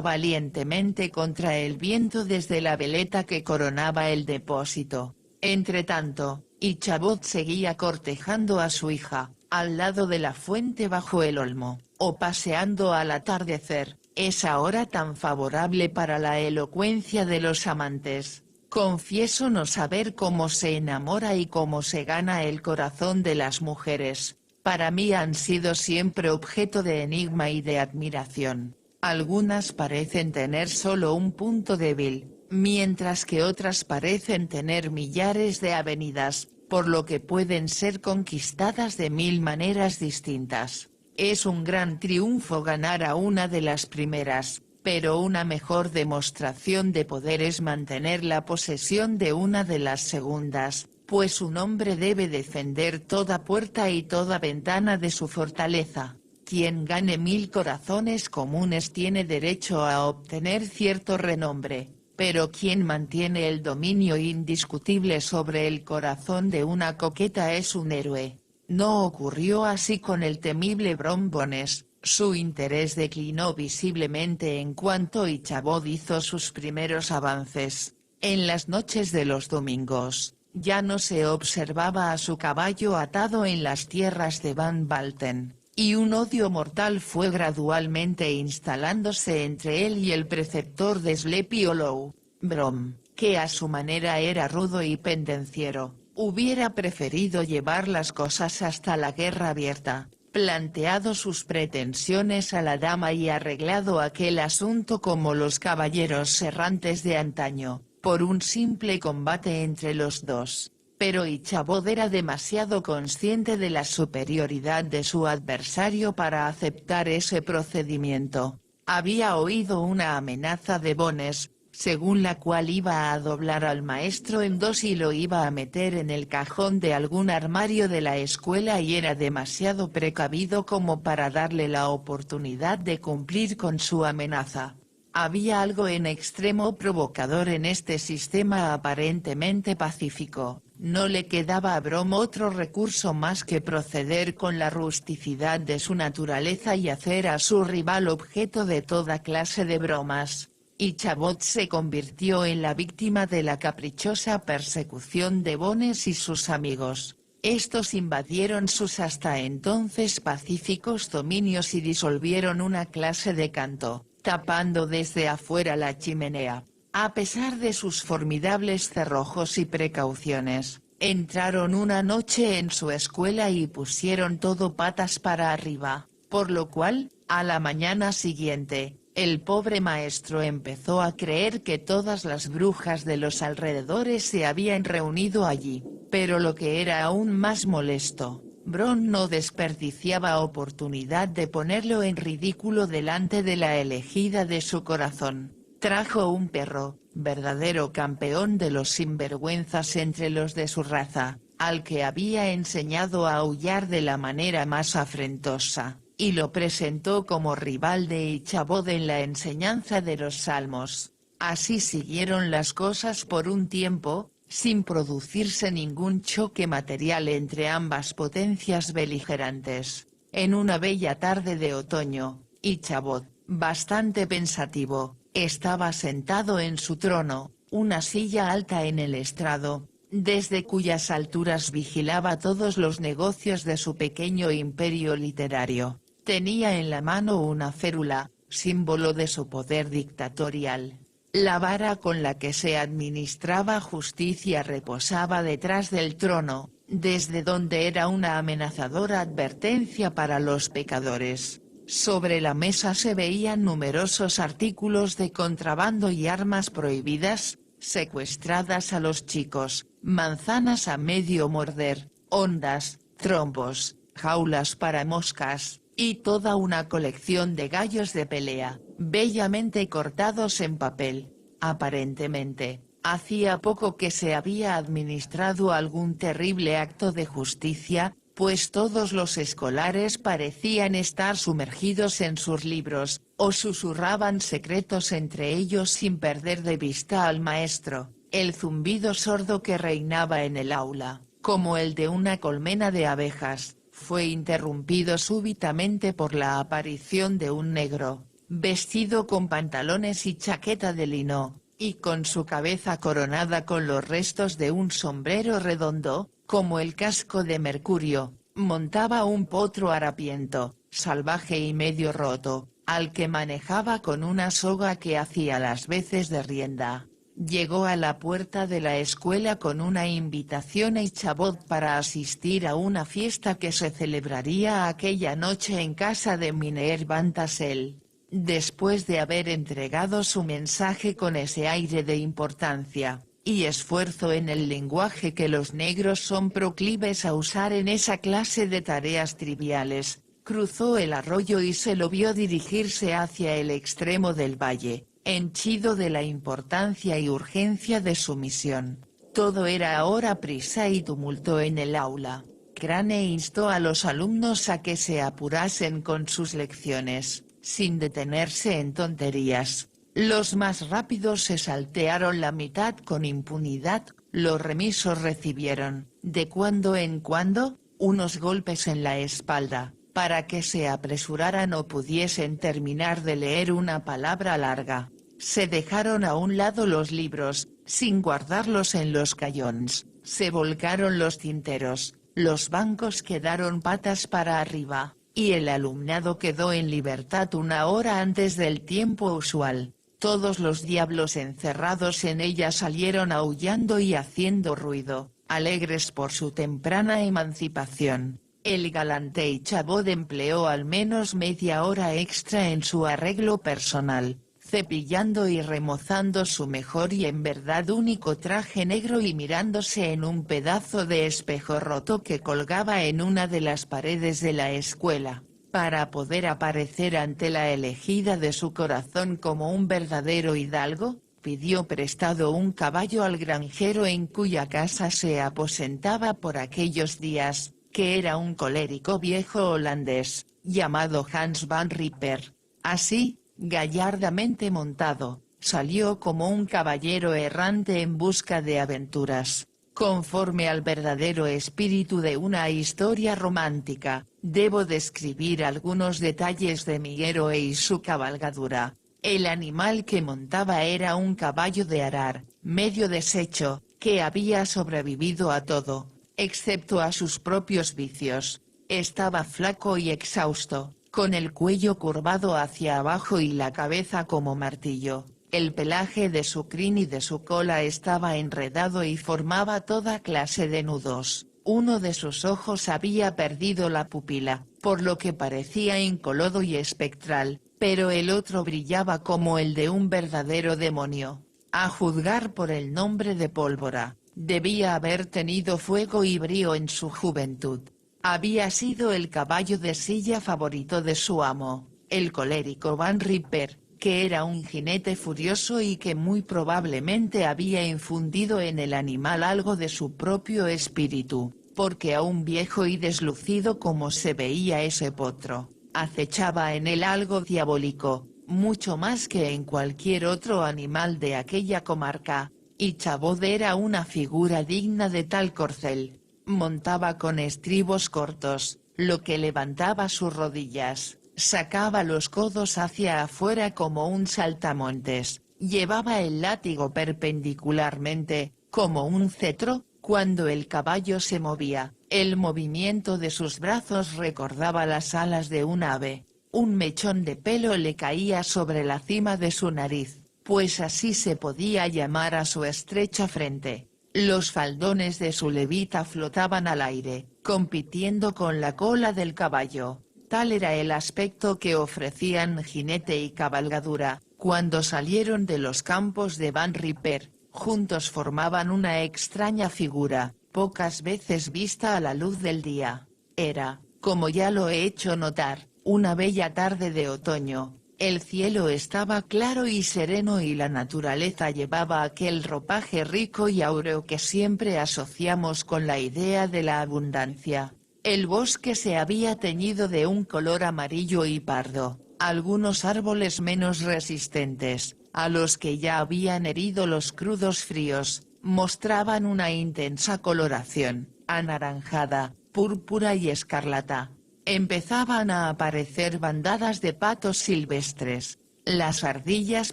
valientemente contra el viento desde la veleta que coronaba el depósito. Entretanto, Ichabod seguía cortejando a su hija, al lado de la fuente bajo el olmo, o paseando al atardecer, esa hora tan favorable para la elocuencia de los amantes. Confieso no saber cómo se enamora y cómo se gana el corazón de las mujeres. Para mí han sido siempre objeto de enigma y de admiración. Algunas parecen tener solo un punto débil, mientras que otras parecen tener millares de avenidas, por lo que pueden ser conquistadas de 1000 maneras distintas. Es un gran triunfo ganar a una de las primeras, pero una mejor demostración de poder es mantener la posesión de una de las segundas, pues un hombre debe defender toda puerta y toda ventana de su fortaleza. Quien gane 1000 corazones comunes tiene derecho a obtener cierto renombre, pero quien mantiene el dominio indiscutible sobre el corazón de una coqueta es un héroe. No ocurrió así con el temible Brom Bones. Su interés declinó visiblemente en cuanto Ichabod hizo sus primeros avances. En las noches de los domingos, ya no se observaba a su caballo atado en las tierras de Van Valten, y un odio mortal fue gradualmente instalándose entre él y el preceptor de Sleepy Hollow. Brom, que a su manera era rudo y pendenciero, hubiera preferido llevar las cosas hasta la guerra abierta, planteado sus pretensiones a la dama y arreglado aquel asunto como los caballeros errantes de antaño, por un simple combate entre los dos. Pero Ichabod era demasiado consciente de la superioridad de su adversario para aceptar ese procedimiento. Había oído una amenaza de Bones, según la cual iba a doblar al maestro en dos y lo iba a meter en el cajón de algún armario de la escuela, y era demasiado precavido como para darle la oportunidad de cumplir con su amenaza. Había algo en extremo provocador en este sistema aparentemente pacífico. No le quedaba a Brom otro recurso más que proceder con la rusticidad de su naturaleza y hacer a su rival objeto de toda clase de bromas. Ichabod se convirtió en la víctima de la caprichosa persecución de Bones y sus amigos. Estos invadieron sus hasta entonces pacíficos dominios y disolvieron una clase de canto, tapando desde afuera la chimenea. A pesar de sus formidables cerrojos y precauciones, entraron una noche en su escuela y pusieron todo patas para arriba, por lo cual, a la mañana siguiente, el pobre maestro empezó a creer que todas las brujas de los alrededores se habían reunido allí, pero lo que era aún más molesto, Bron no desperdiciaba oportunidad de ponerlo en ridículo delante de la elegida de su corazón. Trajo un perro, verdadero campeón de los sinvergüenzas entre los de su raza, al que había enseñado a aullar de la manera más afrentosa, y lo presentó como rival de Ichabod en la enseñanza de los salmos. Así siguieron las cosas por un tiempo, sin producirse ningún choque material entre ambas potencias beligerantes. En una bella tarde de otoño, Ichabod, bastante pensativo, estaba sentado en su trono, una silla alta en el estrado, desde cuyas alturas vigilaba todos los negocios de su pequeño imperio literario. Tenía en la mano una férula, símbolo de su poder dictatorial. La vara con la que se administraba justicia reposaba detrás del trono, desde donde era una amenazadora advertencia para los pecadores. Sobre la mesa se veían numerosos artículos de contrabando y armas prohibidas, secuestradas a los chicos, manzanas a medio morder, hondas, trompos, jaulas para moscas, y toda una colección de gallos de pelea, bellamente cortados en papel. Aparentemente, hacía poco que se había administrado algún terrible acto de justicia, pues todos los escolares parecían estar sumergidos en sus libros, o susurraban secretos entre ellos sin perder de vista al maestro. El zumbido sordo que reinaba en el aula, como el de una colmena de abejas, fue interrumpido súbitamente por la aparición de un negro, vestido con pantalones y chaqueta de lino, y con su cabeza coronada con los restos de un sombrero redondo, como el casco de Mercurio. Montaba un potro harapiento, salvaje y medio roto, al que manejaba con una soga que hacía las veces de rienda. Llegó a la puerta de la escuela con una invitación a Ichabod para asistir a una fiesta que se celebraría aquella noche en casa de Miner Van Tassel. Después de haber entregado su mensaje con ese aire de importancia y esfuerzo en el lenguaje que los negros son proclives a usar en esa clase de tareas triviales, cruzó el arroyo y se lo vio dirigirse hacia el extremo del valle, henchido de la importancia y urgencia de su misión. Todo era ahora prisa y tumulto en el aula. Crane instó a los alumnos a que se apurasen con sus lecciones, sin detenerse en tonterías. Los más rápidos se saltearon la mitad con impunidad, los remisos recibieron, de cuando en cuando, unos golpes en la espalda, para que se apresuraran o pudiesen terminar de leer una palabra larga. Se dejaron a un lado los libros, sin guardarlos en los cayons, se volcaron los tinteros, los bancos quedaron patas para arriba, y el alumnado quedó en libertad una hora antes del tiempo usual. Todos los diablos encerrados en ella salieron aullando y haciendo ruido, alegres por su temprana emancipación. El galante Ichabod empleó al menos media hora extra en su arreglo personal, cepillando y remozando su mejor y en verdad único traje negro y mirándose en un pedazo de espejo roto que colgaba en una de las paredes de la escuela, para poder aparecer ante la elegida de su corazón como un verdadero hidalgo. Pidió prestado un caballo al granjero en cuya casa se aposentaba por aquellos días, que era un colérico viejo holandés, llamado Hans van Ripper. Así, gallardamente montado, salió como un caballero errante en busca de aventuras. Conforme al verdadero espíritu de una historia romántica, debo describir algunos detalles de mi héroe y su cabalgadura. El animal que montaba era un caballo de arar, medio deshecho, que había sobrevivido a todo, excepto a sus propios vicios. Estaba flaco y exhausto, con el cuello curvado hacia abajo y la cabeza como martillo. El pelaje de su crin y de su cola estaba enredado y formaba toda clase de nudos. Uno de sus ojos había perdido la pupila, por lo que parecía incolodo y espectral, pero el otro brillaba como el de un verdadero demonio. A juzgar por el nombre de Pólvora, debía haber tenido fuego y brío en su juventud. Había sido el caballo de silla favorito de su amo, el colérico Van Ripper, que era un jinete furioso y que muy probablemente había infundido en el animal algo de su propio espíritu, porque aún viejo y deslucido como se veía ese potro, acechaba en él algo diabólico, mucho más que en cualquier otro animal de aquella comarca, y Chabot era una figura digna de tal corcel. Montaba con estribos cortos, lo que levantaba sus rodillas, sacaba los codos hacia afuera como un saltamontes, llevaba el látigo perpendicularmente, como un cetro. Cuando el caballo se movía, el movimiento de sus brazos recordaba las alas de un ave. Un mechón de pelo le caía sobre la cima de su nariz, pues así se podía llamar a su estrecha frente. Los faldones de su levita flotaban al aire, compitiendo con la cola del caballo. Tal era el aspecto que ofrecían jinete y cabalgadura. Cuando salieron de los campos de Van Ripper, juntos formaban una extraña figura, pocas veces vista a la luz del día. Era, como ya lo he hecho notar, una bella tarde de otoño. El cielo estaba claro y sereno y la naturaleza llevaba aquel ropaje rico y áureo que siempre asociamos con la idea de la abundancia. El bosque se había teñido de un color amarillo y pardo, algunos árboles menos resistentes, a los que ya habían herido los crudos fríos, mostraban una intensa coloración, anaranjada, púrpura y escarlata. Empezaban a aparecer bandadas de patos silvestres. Las ardillas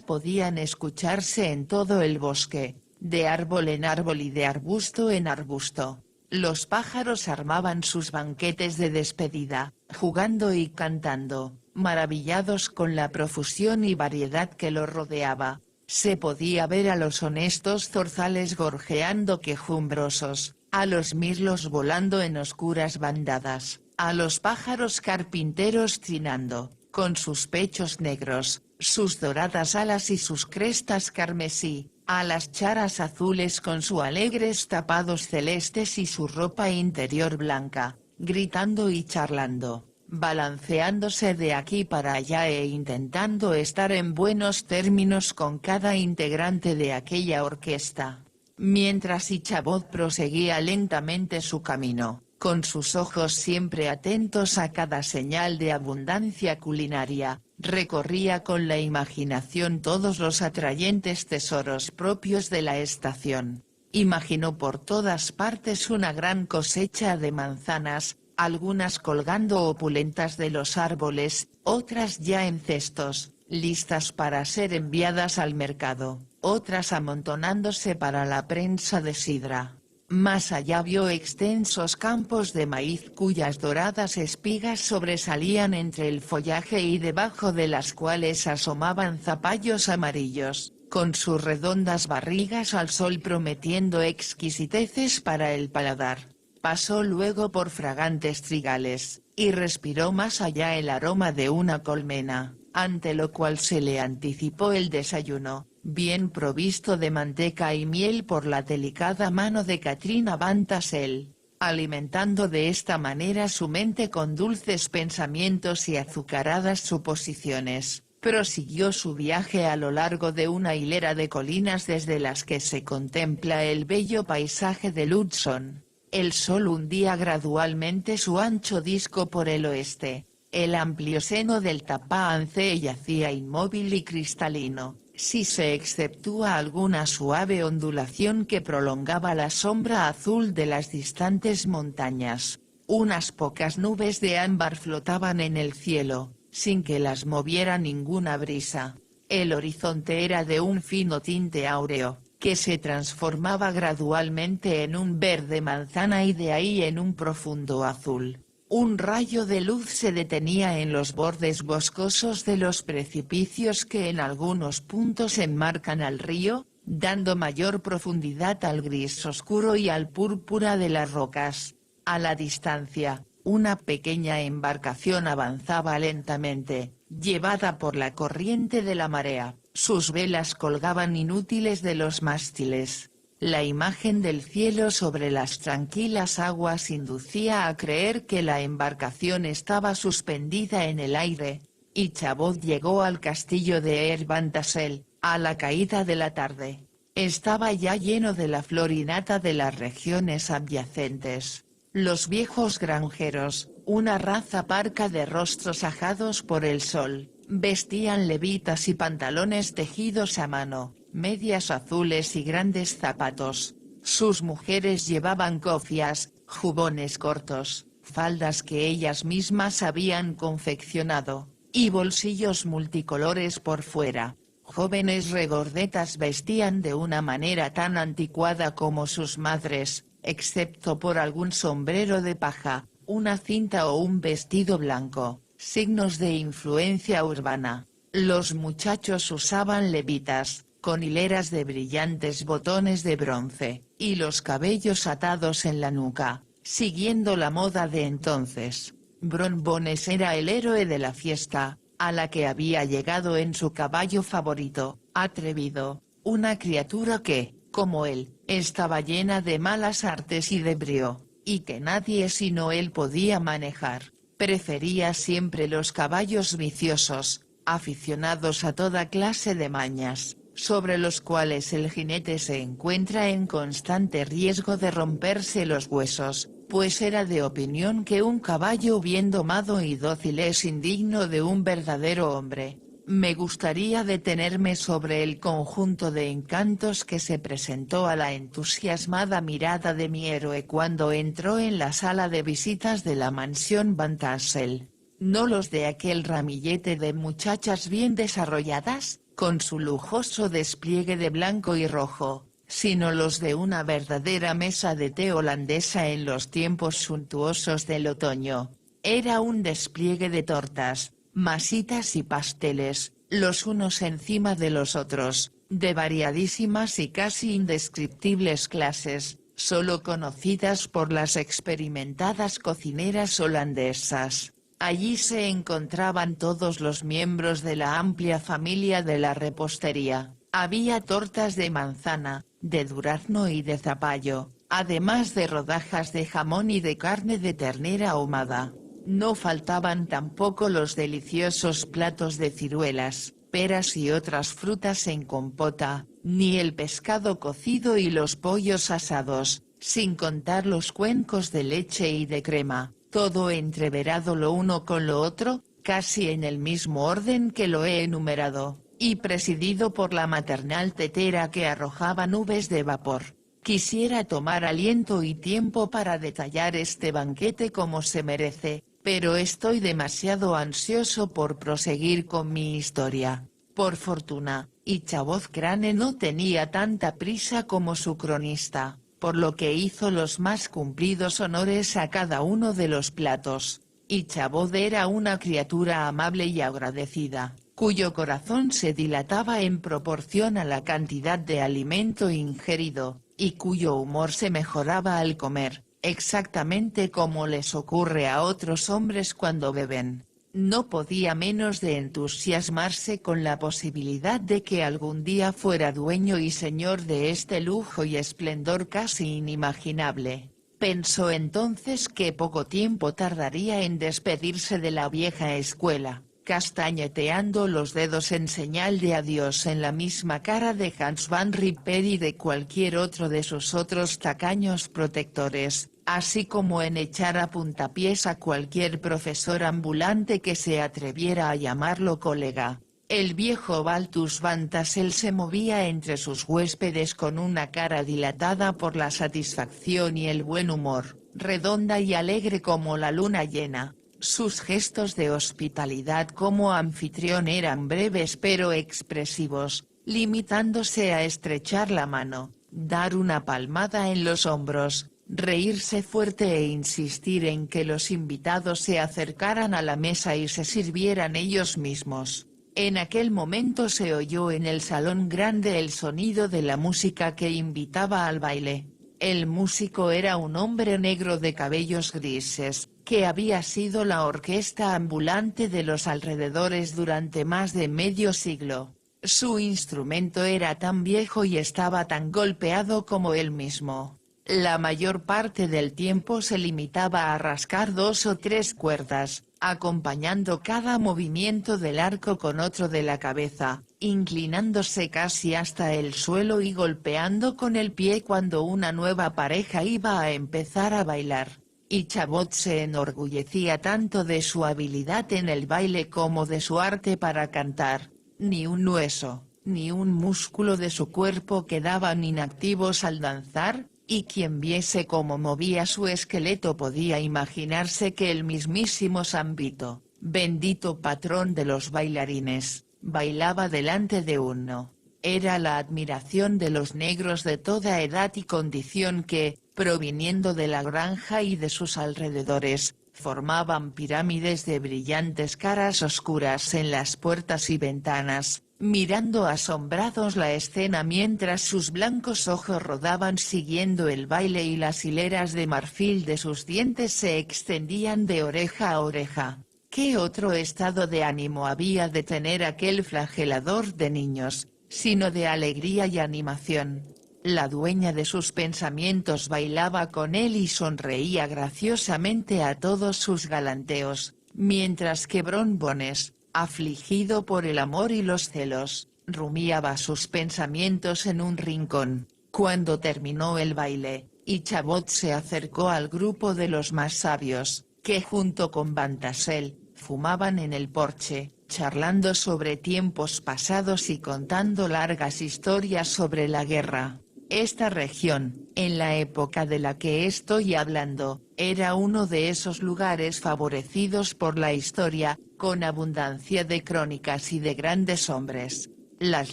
podían escucharse en todo el bosque, de árbol en árbol y de arbusto en arbusto. Los pájaros armaban sus banquetes de despedida, jugando y cantando, maravillados con la profusión y variedad que los rodeaba. Se podía ver a los honestos zorzales gorjeando quejumbrosos, a los mirlos volando en oscuras bandadas, a los pájaros carpinteros trinando, con sus pechos negros, sus doradas alas y sus crestas carmesí, a las charas azules con sus alegres tapados celestes y su ropa interior blanca, gritando y charlando, balanceándose de aquí para allá e intentando estar en buenos términos con cada integrante de aquella orquesta. Mientras Chabot proseguía lentamente su camino, con sus ojos siempre atentos a cada señal de abundancia culinaria, recorría con la imaginación todos los atrayentes tesoros propios de la estación. Imaginó por todas partes una gran cosecha de manzanas, algunas colgando opulentas de los árboles, otras ya en cestos, listas para ser enviadas al mercado, otras amontonándose para la prensa de sidra. Más allá vio extensos campos de maíz cuyas doradas espigas sobresalían entre el follaje y debajo de las cuales asomaban zapallos amarillos, con sus redondas barrigas al sol prometiendo exquisiteces para el paladar. Pasó luego por fragantes trigales, y respiró más allá el aroma de una colmena, ante lo cual se le anticipó el desayuno, bien provisto de manteca y miel por la delicada mano de Katrina Van Tassel, alimentando de esta manera su mente con dulces pensamientos y azucaradas suposiciones. Prosiguió su viaje a lo largo de una hilera de colinas desde las que se contempla el bello paisaje del Hudson. El sol hundía gradualmente su ancho disco por el oeste. El amplio seno del Tappahannock yacía inmóvil y cristalino, si se exceptúa alguna suave ondulación que prolongaba la sombra azul de las distantes montañas. Unas pocas nubes de ámbar flotaban en el cielo, sin que las moviera ninguna brisa. El horizonte era de un fino tinte áureo, que se transformaba gradualmente en un verde manzana y de ahí en un profundo azul. Un rayo de luz se detenía en los bordes boscosos de los precipicios que en algunos puntos enmarcan al río, dando mayor profundidad al gris oscuro y al púrpura de las rocas. A la distancia, una pequeña embarcación avanzaba lentamente, llevada por la corriente de la marea, sus velas colgaban inútiles de los mástiles. La imagen del cielo sobre las tranquilas aguas inducía a creer que la embarcación estaba suspendida en el aire. Ichabod llegó al castillo de Erbantasel, a la caída de la tarde. Estaba ya lleno de la florinata de las regiones adyacentes. Los viejos granjeros, una raza parca de rostros ajados por el sol, vestían levitas y pantalones tejidos a mano, medias azules y grandes zapatos. Sus mujeres llevaban cofias, jubones cortos, faldas que ellas mismas habían confeccionado, y bolsillos multicolores por fuera. Jóvenes regordetas vestían de una manera tan anticuada como sus madres, excepto por algún sombrero de paja, una cinta o un vestido blanco, signos de influencia urbana. Los muchachos usaban levitas, con hileras de brillantes botones de bronce, y los cabellos atados en la nuca, siguiendo la moda de entonces. Bron Bones era el héroe de la fiesta, a la que había llegado en su caballo favorito, atrevido, una criatura que, como él, estaba llena de malas artes y de brío, y que nadie sino él podía manejar. Prefería siempre los caballos viciosos, aficionados a toda clase de mañas, sobre los cuales el jinete se encuentra en constante riesgo de romperse los huesos, pues era de opinión que un caballo bien domado y dócil es indigno de un verdadero hombre. Me gustaría detenerme sobre el conjunto de encantos que se presentó a la entusiasmada mirada de mi héroe cuando entró en la sala de visitas de la mansión Van Tassel. No los de aquel ramillete de muchachas bien desarrolladas, con su lujoso despliegue de blanco y rojo, sino los de una verdadera mesa de té holandesa en los tiempos suntuosos del otoño. Era un despliegue de tortas, masitas y pasteles, los unos encima de los otros, de variadísimas y casi indescriptibles clases, solo conocidas por las experimentadas cocineras holandesas. Allí se encontraban todos los miembros de la amplia familia de la repostería. Había tortas de manzana, de durazno y de zapallo, además de rodajas de jamón y de carne de ternera ahumada. No faltaban tampoco los deliciosos platos de ciruelas, peras y otras frutas en compota, ni el pescado cocido y los pollos asados, sin contar los cuencos de leche y de crema, todo entreverado lo uno con lo otro, casi en el mismo orden que lo he enumerado, y presidido por la maternal tetera que arrojaba nubes de vapor. Quisiera tomar aliento y tiempo para detallar este banquete como se merece, pero estoy demasiado ansioso por proseguir con mi historia. Por fortuna, Ichabod Crane no tenía tanta prisa como su cronista, por lo que hizo los más cumplidos honores a cada uno de los platos. Ichabod era una criatura amable y agradecida, cuyo corazón se dilataba en proporción a la cantidad de alimento ingerido, y cuyo humor se mejoraba al comer, exactamente como les ocurre a otros hombres cuando beben. No podía menos de entusiasmarse con la posibilidad de que algún día fuera dueño y señor de este lujo y esplendor casi inimaginable. Pensó entonces que poco tiempo tardaría en despedirse de la vieja escuela, castañeteando los dedos en señal de adiós en la misma cara de Hans van Ripper y de cualquier otro de sus otros tacaños protectores, así como en echar a puntapiés a cualquier profesor ambulante que se atreviera a llamarlo colega. El viejo Balthus Van Tassel se movía entre sus huéspedes con una cara dilatada por la satisfacción y el buen humor, redonda y alegre como la luna llena. Sus gestos de hospitalidad como anfitrión eran breves pero expresivos, limitándose a estrechar la mano, dar una palmada en los hombros, reírse fuerte e insistir en que los invitados se acercaran a la mesa y se sirvieran ellos mismos. En aquel momento se oyó en el salón grande el sonido de la música que invitaba al baile. El músico era un hombre negro de cabellos grises, que había sido la orquesta ambulante de los alrededores durante más de medio siglo. Su instrumento era tan viejo y estaba tan golpeado como él mismo. La mayor parte del tiempo se limitaba a rascar 2 o 3 cuerdas, acompañando cada movimiento del arco con otro de la cabeza, inclinándose casi hasta el suelo y golpeando con el pie cuando una nueva pareja iba a empezar a bailar. Y Chabot se enorgullecía tanto de su habilidad en el baile como de su arte para cantar. Ni un hueso, ni un músculo de su cuerpo quedaban inactivos al danzar, y quien viese cómo movía su esqueleto podía imaginarse que el mismísimo Sambito, bendito patrón de los bailarines, bailaba delante de uno. Era la admiración de los negros de toda edad y condición que, proviniendo de la granja y de sus alrededores, formaban pirámides de brillantes caras oscuras en las puertas y ventanas, mirando asombrados la escena mientras sus blancos ojos rodaban siguiendo el baile y las hileras de marfil de sus dientes se extendían de oreja a oreja. ¿Qué otro estado de ánimo había de tener aquel flagelador de niños, sino de alegría y animación? La dueña de sus pensamientos bailaba con él y sonreía graciosamente a todos sus galanteos, mientras que Bron Bones, afligido por el amor y los celos, rumiaba sus pensamientos en un rincón. Cuando terminó el baile, y Chabot se acercó al grupo de los más sabios, que junto con Van Tassel, fumaban en el porche, charlando sobre tiempos pasados y contando largas historias sobre la guerra. Esta región, en la época de la que estoy hablando, era uno de esos lugares favorecidos por la historia, con abundancia de crónicas y de grandes hombres. Las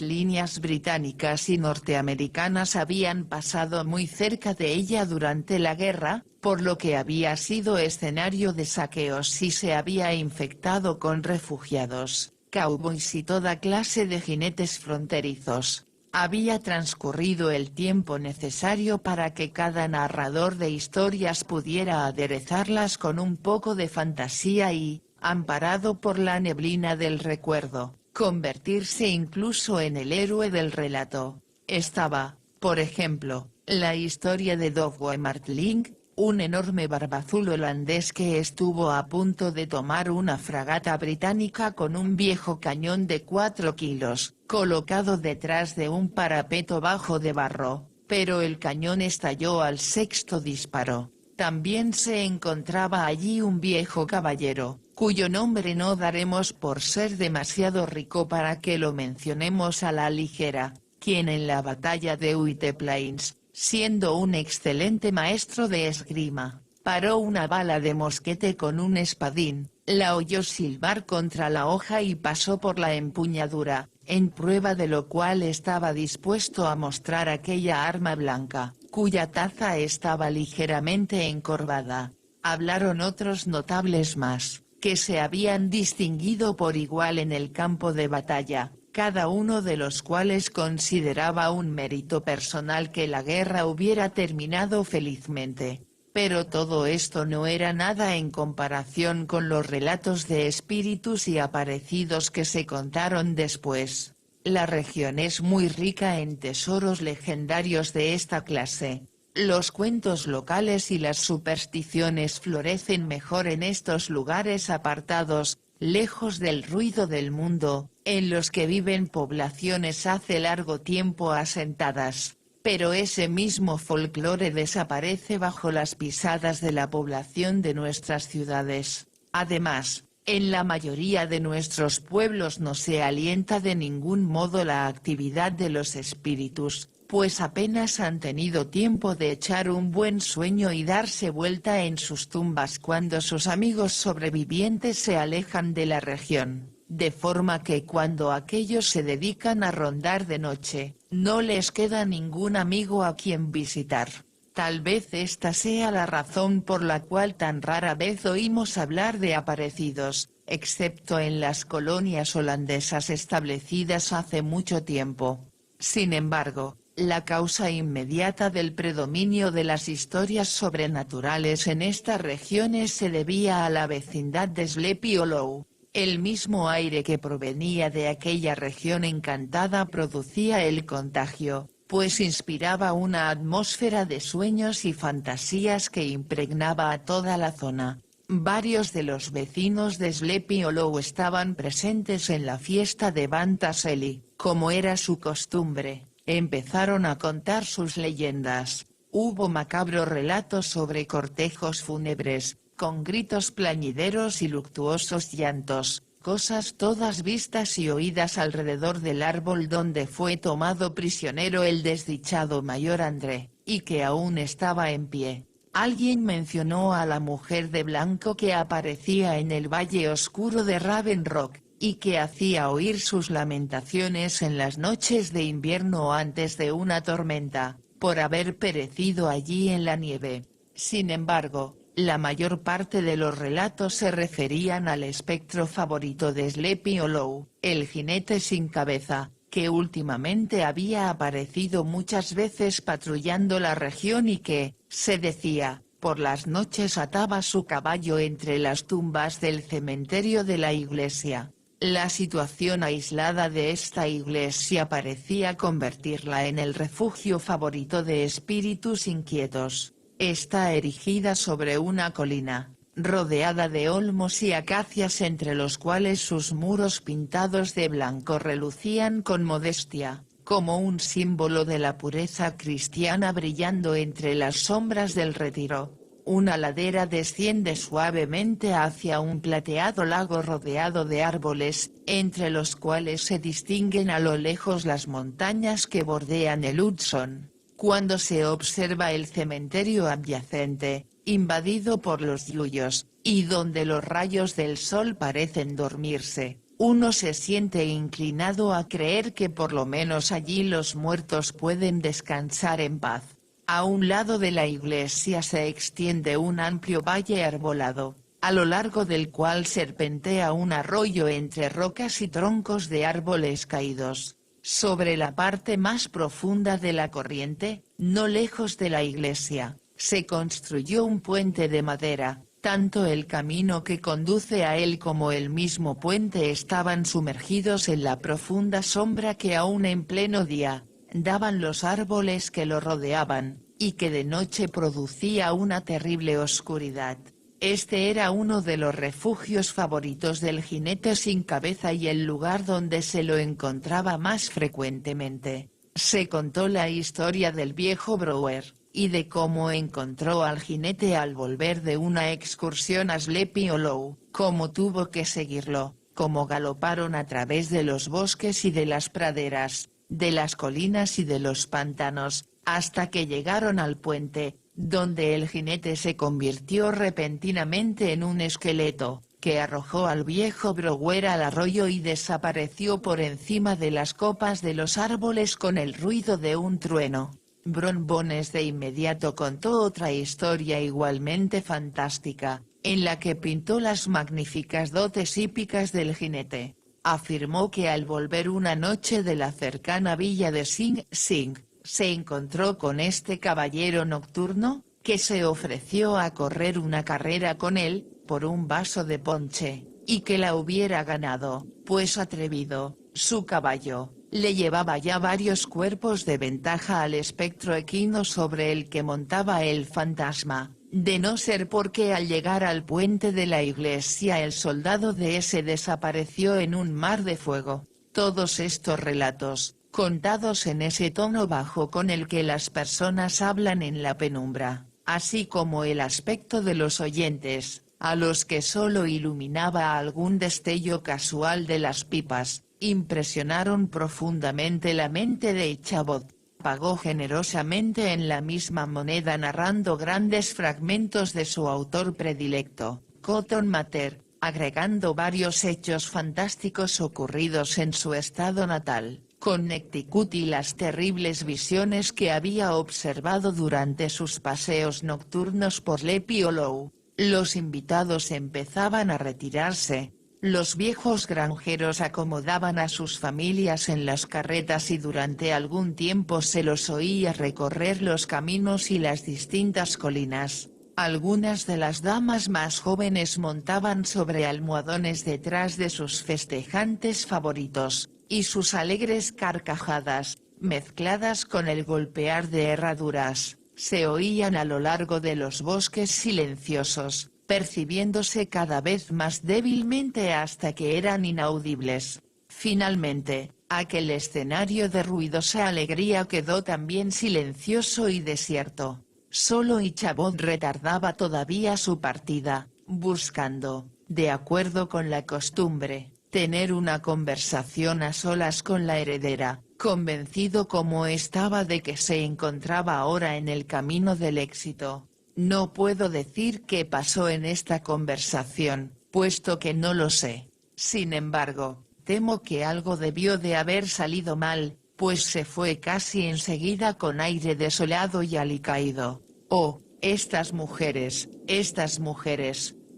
líneas británicas y norteamericanas habían pasado muy cerca de ella durante la guerra, por lo que había sido escenario de saqueos y se había infectado con refugiados, cowboys y toda clase de jinetes fronterizos. Había transcurrido el tiempo necesario para que cada narrador de historias pudiera aderezarlas con un poco de fantasía y, amparado por la neblina del recuerdo, convertirse incluso en el héroe del relato. Estaba, por ejemplo, la historia de Dogwe Martling, un enorme barbazul holandés que estuvo a punto de tomar una fragata británica con un viejo cañón de 4 kilos, colocado detrás de un parapeto bajo de barro, pero el cañón estalló al 6.º disparo. También se encontraba allí un viejo caballero, cuyo nombre no daremos por ser demasiado rico para que lo mencionemos a la ligera, quien en la batalla de White Plains, siendo un excelente maestro de esgrima, paró una bala de mosquete con un espadín, la oyó silbar contra la hoja y pasó por la empuñadura, en prueba de lo cual estaba dispuesto a mostrar aquella arma blanca, cuya taza estaba ligeramente encorvada. Hablaron otros notables más, que se habían distinguido por igual en el campo de batalla, cada uno de los cuales consideraba un mérito personal que la guerra hubiera terminado felizmente. Pero todo esto no era nada en comparación con los relatos de espíritus y aparecidos que se contaron después. La región es muy rica en tesoros legendarios de esta clase. Los cuentos locales y las supersticiones florecen mejor en estos lugares apartados, lejos del ruido del mundo, en los que viven poblaciones hace largo tiempo asentadas. Pero ese mismo folclore desaparece bajo las pisadas de la población de nuestras ciudades. Además, en la mayoría de nuestros pueblos no se alienta de ningún modo la actividad de los espíritus, pues apenas han tenido tiempo de echar un buen sueño y darse vuelta en sus tumbas cuando sus amigos sobrevivientes se alejan de la región, de forma que cuando aquellos se dedican a rondar de noche, no les queda ningún amigo a quien visitar. Tal vez esta sea la razón por la cual tan rara vez oímos hablar de aparecidos, excepto en las colonias holandesas establecidas hace mucho tiempo. Sin embargo, la causa inmediata del predominio de las historias sobrenaturales en estas regiones se debía a la vecindad de Sleepy Hollow. El mismo aire que provenía de aquella región encantada producía el contagio, pues inspiraba una atmósfera de sueños y fantasías que impregnaba a toda la zona. Varios de los vecinos de Sleepy Hollow estaban presentes en la fiesta de Bantaseli, como era su costumbre, empezaron a contar sus leyendas. Hubo macabros relatos sobre cortejos fúnebres, con gritos plañideros y luctuosos llantos, cosas todas vistas y oídas alrededor del árbol donde fue tomado prisionero el desdichado mayor André, y que aún estaba en pie. Alguien mencionó a la mujer de blanco que aparecía en el valle oscuro de Raven Rock, y que hacía oír sus lamentaciones en las noches de invierno antes de una tormenta, por haber perecido allí en la nieve. Sin embargo, la mayor parte de los relatos se referían al espectro favorito de Sleepy Hollow, el jinete sin cabeza, que últimamente había aparecido muchas veces patrullando la región y que, se decía, por las noches ataba su caballo entre las tumbas del cementerio de la iglesia. La situación aislada de esta iglesia parecía convertirla en el refugio favorito de espíritus inquietos. Está erigida sobre una colina, rodeada de olmos y acacias entre los cuales sus muros pintados de blanco relucían con modestia, como un símbolo de la pureza cristiana brillando entre las sombras del retiro. Una ladera desciende suavemente hacia un plateado lago rodeado de árboles, entre los cuales se distinguen a lo lejos las montañas que bordean el Hudson. Cuando se observa el cementerio adyacente, invadido por los yuyos, y donde los rayos del sol parecen dormirse, uno se siente inclinado a creer que por lo menos allí los muertos pueden descansar en paz. A un lado de la iglesia se extiende un amplio valle arbolado, a lo largo del cual serpentea un arroyo entre rocas y troncos de árboles caídos. Sobre la parte más profunda de la corriente, no lejos de la iglesia, se construyó un puente de madera. Tanto el camino que conduce a él como el mismo puente estaban sumergidos en la profunda sombra que aún en pleno día, daban los árboles que lo rodeaban, y que de noche producía una terrible oscuridad. Este era uno de los refugios favoritos del jinete sin cabeza y el lugar donde se lo encontraba más frecuentemente. Se contó la historia del viejo Brower, y de cómo encontró al jinete al volver de una excursión a Sleepy Hollow, cómo tuvo que seguirlo, cómo galoparon a través de los bosques y de las praderas, de las colinas y de los pantanos, hasta que llegaron al puente, donde el jinete se convirtió repentinamente en un esqueleto, que arrojó al viejo Brower al arroyo y desapareció por encima de las copas de los árboles con el ruido de un trueno. Bron Bones de inmediato contó otra historia igualmente fantástica, en la que pintó las magníficas dotes hípicas del jinete. Afirmó que al volver una noche de la cercana villa de Sing Sing, se encontró con este caballero nocturno, que se ofreció a correr una carrera con él, por un vaso de ponche, y que la hubiera ganado, pues atrevido, su caballo, le llevaba ya varios cuerpos de ventaja al espectro equino sobre el que montaba el fantasma, de no ser porque al llegar al puente de la iglesia el soldado de ese desapareció en un mar de fuego. Todos estos relatos, contados en ese tono bajo con el que las personas hablan en la penumbra, así como el aspecto de los oyentes, a los que solo iluminaba algún destello casual de las pipas, impresionaron profundamente la mente de Chabot. Pagó generosamente en la misma moneda narrando grandes fragmentos de su autor predilecto, Cotton Mather, agregando varios hechos fantásticos ocurridos en su estado natal, Connecticut, y las terribles visiones que había observado durante sus paseos nocturnos por Sleepy Hollow. Los invitados empezaban a retirarse. Los viejos granjeros acomodaban a sus familias en las carretas y durante algún tiempo se los oía recorrer los caminos y las distintas colinas. Algunas de las damas más jóvenes montaban sobre almohadones detrás de sus festejantes favoritos, y sus alegres carcajadas, mezcladas con el golpear de herraduras, se oían a lo largo de los bosques silenciosos, percibiéndose cada vez más débilmente hasta que eran inaudibles. Finalmente, aquel escenario de ruidosa alegría quedó también silencioso y desierto. Solo Ichabod retardaba todavía su partida, buscando, de acuerdo con la costumbre, tener una conversación a solas con la heredera, convencido como estaba de que se encontraba ahora en el camino del éxito. No puedo decir qué pasó en esta conversación, puesto que no lo sé. Sin embargo, temo que algo debió de haber salido mal, pues se fue casi enseguida con aire desolado y alicaído. Oh, estas mujeres,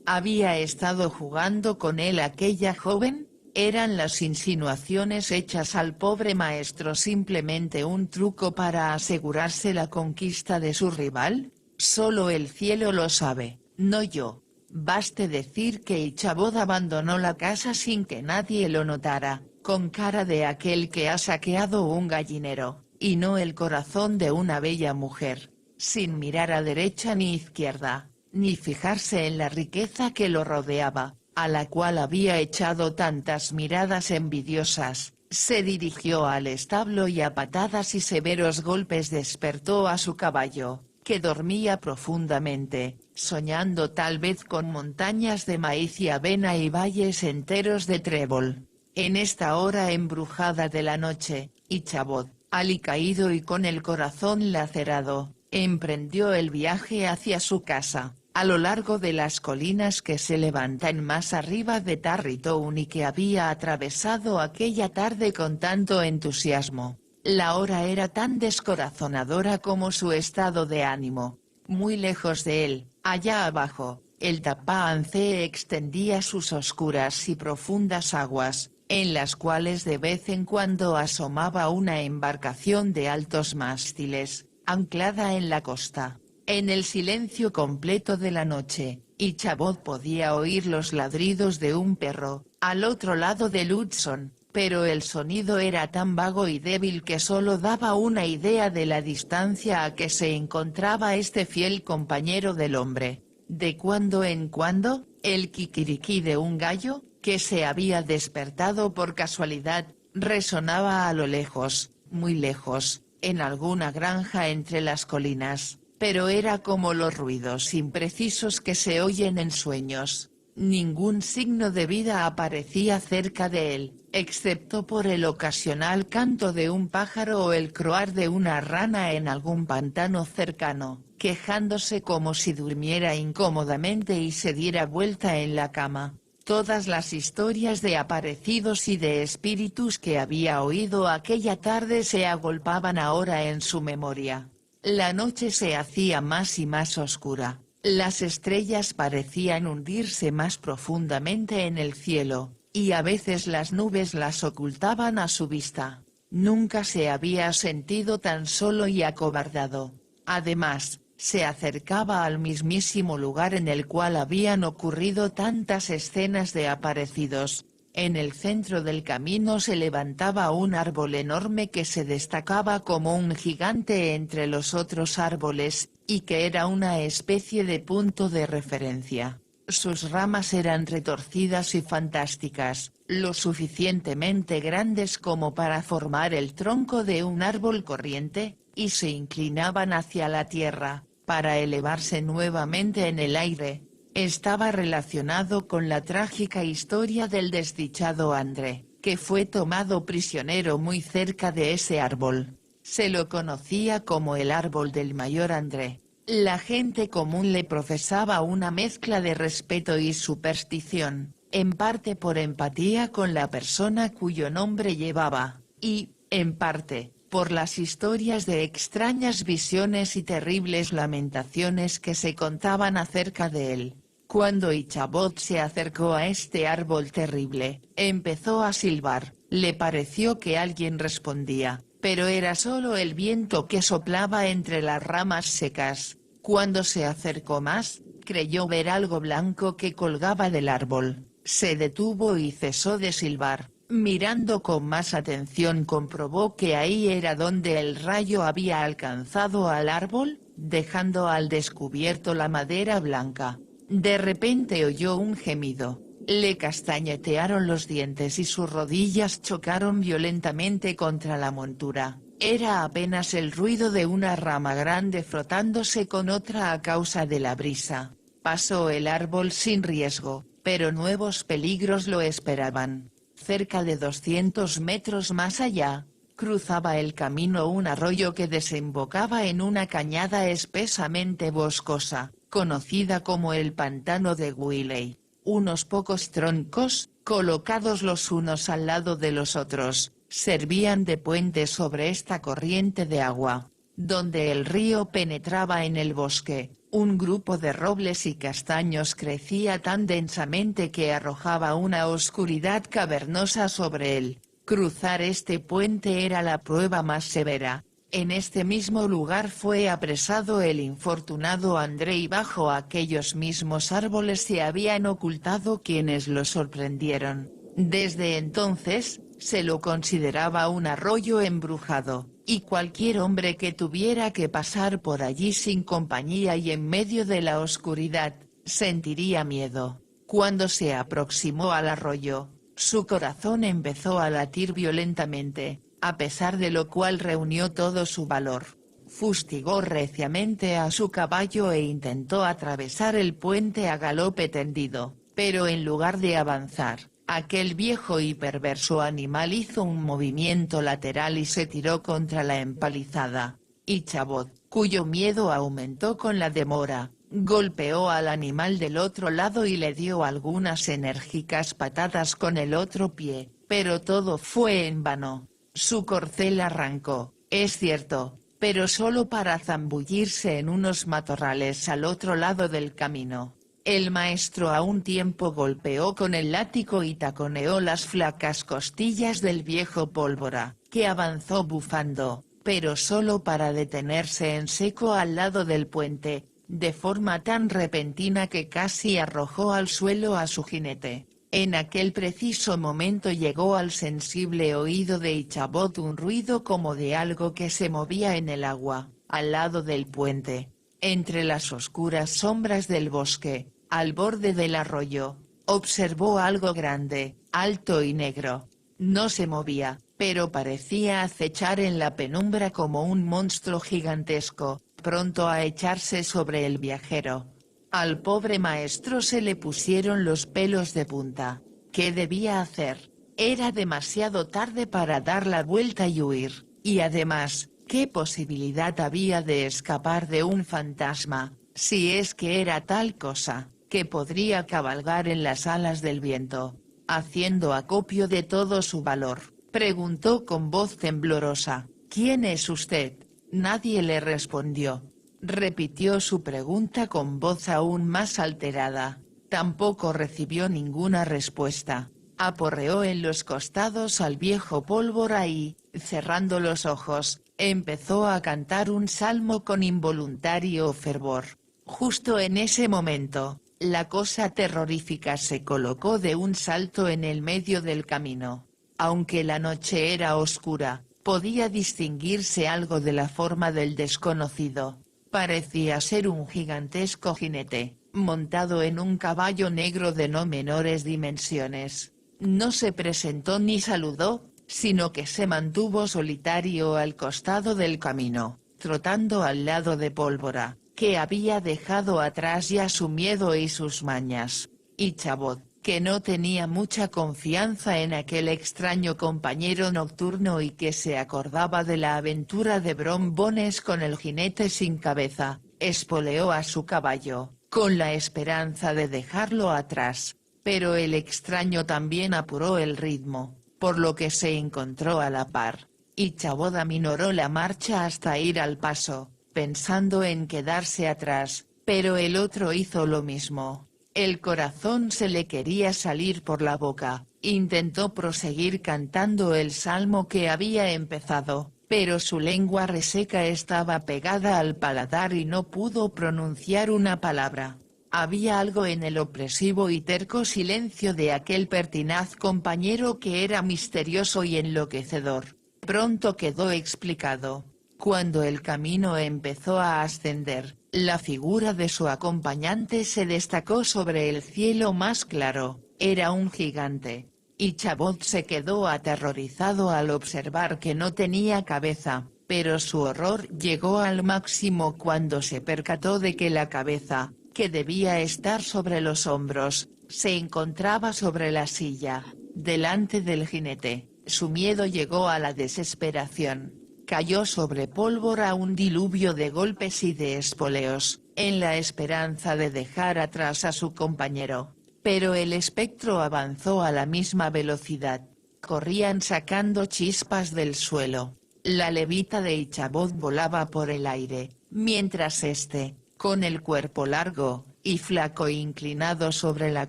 ¿había estado jugando con él aquella joven? ¿Eran las insinuaciones hechas al pobre maestro simplemente un truco para asegurarse la conquista de su rival? Solo el cielo lo sabe, no yo. Baste decir que Ichabod abandonó la casa sin que nadie lo notara, con cara de aquel que ha saqueado un gallinero, y no el corazón de una bella mujer, sin mirar a derecha ni izquierda, ni fijarse en la riqueza que lo rodeaba, a la cual había echado tantas miradas envidiosas. Se dirigió al establo y a patadas y severos golpes despertó a su caballo, que dormía profundamente, soñando tal vez con montañas de maíz y avena y valles enteros de trébol. En esta hora embrujada de la noche, Ichabod, alicaído y con el corazón lacerado, emprendió el viaje hacia su casa, a lo largo de las colinas que se levantan más arriba de Tarrytown y que había atravesado aquella tarde con tanto entusiasmo. La hora era tan descorazonadora como su estado de ánimo. Muy lejos de él, allá abajo, el Tappahannock extendía sus oscuras y profundas aguas, en las cuales de vez en cuando asomaba una embarcación de altos mástiles, anclada en la costa. En el silencio completo de la noche, Ichabod podía oír los ladridos de un perro, al otro lado del Hudson, pero el sonido era tan vago y débil que solo daba una idea de la distancia a que se encontraba este fiel compañero del hombre. De cuando en cuando, el kikiriki de un gallo, que se había despertado por casualidad, resonaba a lo lejos, muy lejos, en alguna granja entre las colinas, pero era como los ruidos imprecisos que se oyen en sueños. Ningún signo de vida aparecía cerca de él, excepto por el ocasional canto de un pájaro o el croar de una rana en algún pantano cercano, quejándose como si durmiera incómodamente y se diera vuelta en la cama. Todas las historias de aparecidos y de espíritus que había oído aquella tarde se agolpaban ahora en su memoria. La noche se hacía más y más oscura. Las estrellas parecían hundirse más profundamente en el cielo, y a veces las nubes las ocultaban a su vista. Nunca se había sentido tan solo y acobardado. Además, se acercaba al mismísimo lugar en el cual habían ocurrido tantas escenas de aparecidos. En el centro del camino se levantaba un árbol enorme que se destacaba como un gigante entre los otros árboles, y que era una especie de punto de referencia. Sus ramas eran retorcidas y fantásticas, lo suficientemente grandes como para formar el tronco de un árbol corriente, y se inclinaban hacia la tierra, para elevarse nuevamente en el aire. Estaba relacionado con la trágica historia del desdichado André, que fue tomado prisionero muy cerca de ese árbol. Se lo conocía como el árbol del mayor André. La gente común le profesaba una mezcla de respeto y superstición, en parte por empatía con la persona cuyo nombre llevaba, y, en parte, por las historias de extrañas visiones y terribles lamentaciones que se contaban acerca de él. Cuando Ichabod se acercó a este árbol terrible, empezó a silbar. Le pareció que alguien respondía, pero era solo el viento que soplaba entre las ramas secas. Cuando se acercó más, Creyó ver algo blanco que colgaba del árbol, se detuvo y cesó de silbar. Mirando con más atención comprobó que ahí era donde el rayo había alcanzado al árbol, dejando al descubierto la madera blanca. De repente oyó un gemido, le castañetearon los dientes y sus rodillas chocaron violentamente contra la montura. Era apenas el ruido de una rama grande frotándose con otra a causa de la brisa. Pasó el árbol sin riesgo, pero nuevos peligros lo esperaban. Cerca de 200 metros más allá, cruzaba el camino un arroyo que desembocaba en una cañada espesamente boscosa, conocida como el pantano de Wiley. Unos pocos troncos, colocados los unos al lado de los otros, servían de puente sobre esta corriente de agua. Donde el río penetraba en el bosque, un grupo de robles y castaños crecía tan densamente que arrojaba una oscuridad cavernosa sobre él. Cruzar este puente era la prueba más severa. En este mismo lugar fue apresado el infortunado André y bajo aquellos mismos árboles se habían ocultado quienes lo sorprendieron. Desde entonces, se lo consideraba un arroyo embrujado, y cualquier hombre que tuviera que pasar por allí sin compañía y en medio de la oscuridad, sentiría miedo. Cuando se aproximó al arroyo, su corazón empezó a latir violentamente, a pesar de lo cual reunió todo su valor. Fustigó reciamente a su caballo e intentó atravesar el puente a galope tendido, pero en lugar de avanzar, aquel viejo y perverso animal hizo un movimiento lateral y se tiró contra la empalizada. Ichabod, cuyo miedo aumentó con la demora, golpeó al animal del otro lado y le dio algunas enérgicas patadas con el otro pie, pero todo fue en vano. Su corcel arrancó, es cierto, pero solo para zambullirse en unos matorrales al otro lado del camino. El maestro a un tiempo golpeó con el látigo y taconeó las flacas costillas del viejo Pólvora, que avanzó bufando, pero solo para detenerse en seco al lado del puente, de forma tan repentina que casi arrojó al suelo a su jinete. En aquel preciso momento llegó al sensible oído de Ichabod un ruido como de algo que se movía en el agua, al lado del puente. Entre las oscuras sombras del bosque, al borde del arroyo, observó algo grande, alto y negro. No se movía, pero parecía acechar en la penumbra como un monstruo gigantesco, pronto a echarse sobre el viajero. Al pobre maestro se le pusieron los pelos de punta. ¿Qué debía hacer? Era demasiado tarde para dar la vuelta y huir, y además, ¿qué posibilidad había de escapar de un fantasma, si es que era tal cosa, que podría cabalgar en las alas del viento? Haciendo acopio de todo su valor, preguntó con voz temblorosa, ¿quién es usted? Nadie le respondió. Repitió su pregunta con voz aún más alterada, tampoco recibió ninguna respuesta. Aporreó en los costados al viejo Pólvora y, cerrando los ojos, empezó a cantar un salmo con involuntario fervor. Justo en ese momento, la cosa terrorífica se colocó de un salto en el medio del camino. Aunque la noche era oscura, podía distinguirse algo de la forma del desconocido. Parecía ser un gigantesco jinete, montado en un caballo negro de no menores dimensiones. No se presentó ni saludó, sino que se mantuvo solitario al costado del camino, trotando al lado de Pólvora, que había dejado atrás ya su miedo y sus mañas. Ichabod, que no tenía mucha confianza en aquel extraño compañero nocturno y que se acordaba de la aventura de Brom Bones con el jinete sin cabeza, espoleó a su caballo, con la esperanza de dejarlo atrás, pero el extraño también apuró el ritmo, por lo que se encontró a la par. Ichabod aminoró la marcha hasta ir al paso, pensando en quedarse atrás, pero el otro hizo lo mismo. El corazón se le quería salir por la boca, intentó proseguir cantando el salmo que había empezado, pero su lengua reseca estaba pegada al paladar y no pudo pronunciar una palabra. Había algo en el opresivo y terco silencio de aquel pertinaz compañero que era misterioso y enloquecedor. Pronto quedó explicado. Cuando el camino empezó a ascender, la figura de su acompañante se destacó sobre el cielo más claro. Era un gigante. Y Chabot se quedó aterrorizado al observar que no tenía cabeza, pero su horror llegó al máximo cuando se percató de que la cabeza, que debía estar sobre los hombros, se encontraba sobre la silla, delante del jinete. Su miedo llegó a la desesperación. Cayó sobre Pólvora un diluvio de golpes y de espoleos, en la esperanza de dejar atrás a su compañero. Pero el espectro avanzó a la misma velocidad. Corrían sacando chispas del suelo. La levita de Ichabod volaba por el aire, mientras este, con el cuerpo largo, y flaco e inclinado sobre la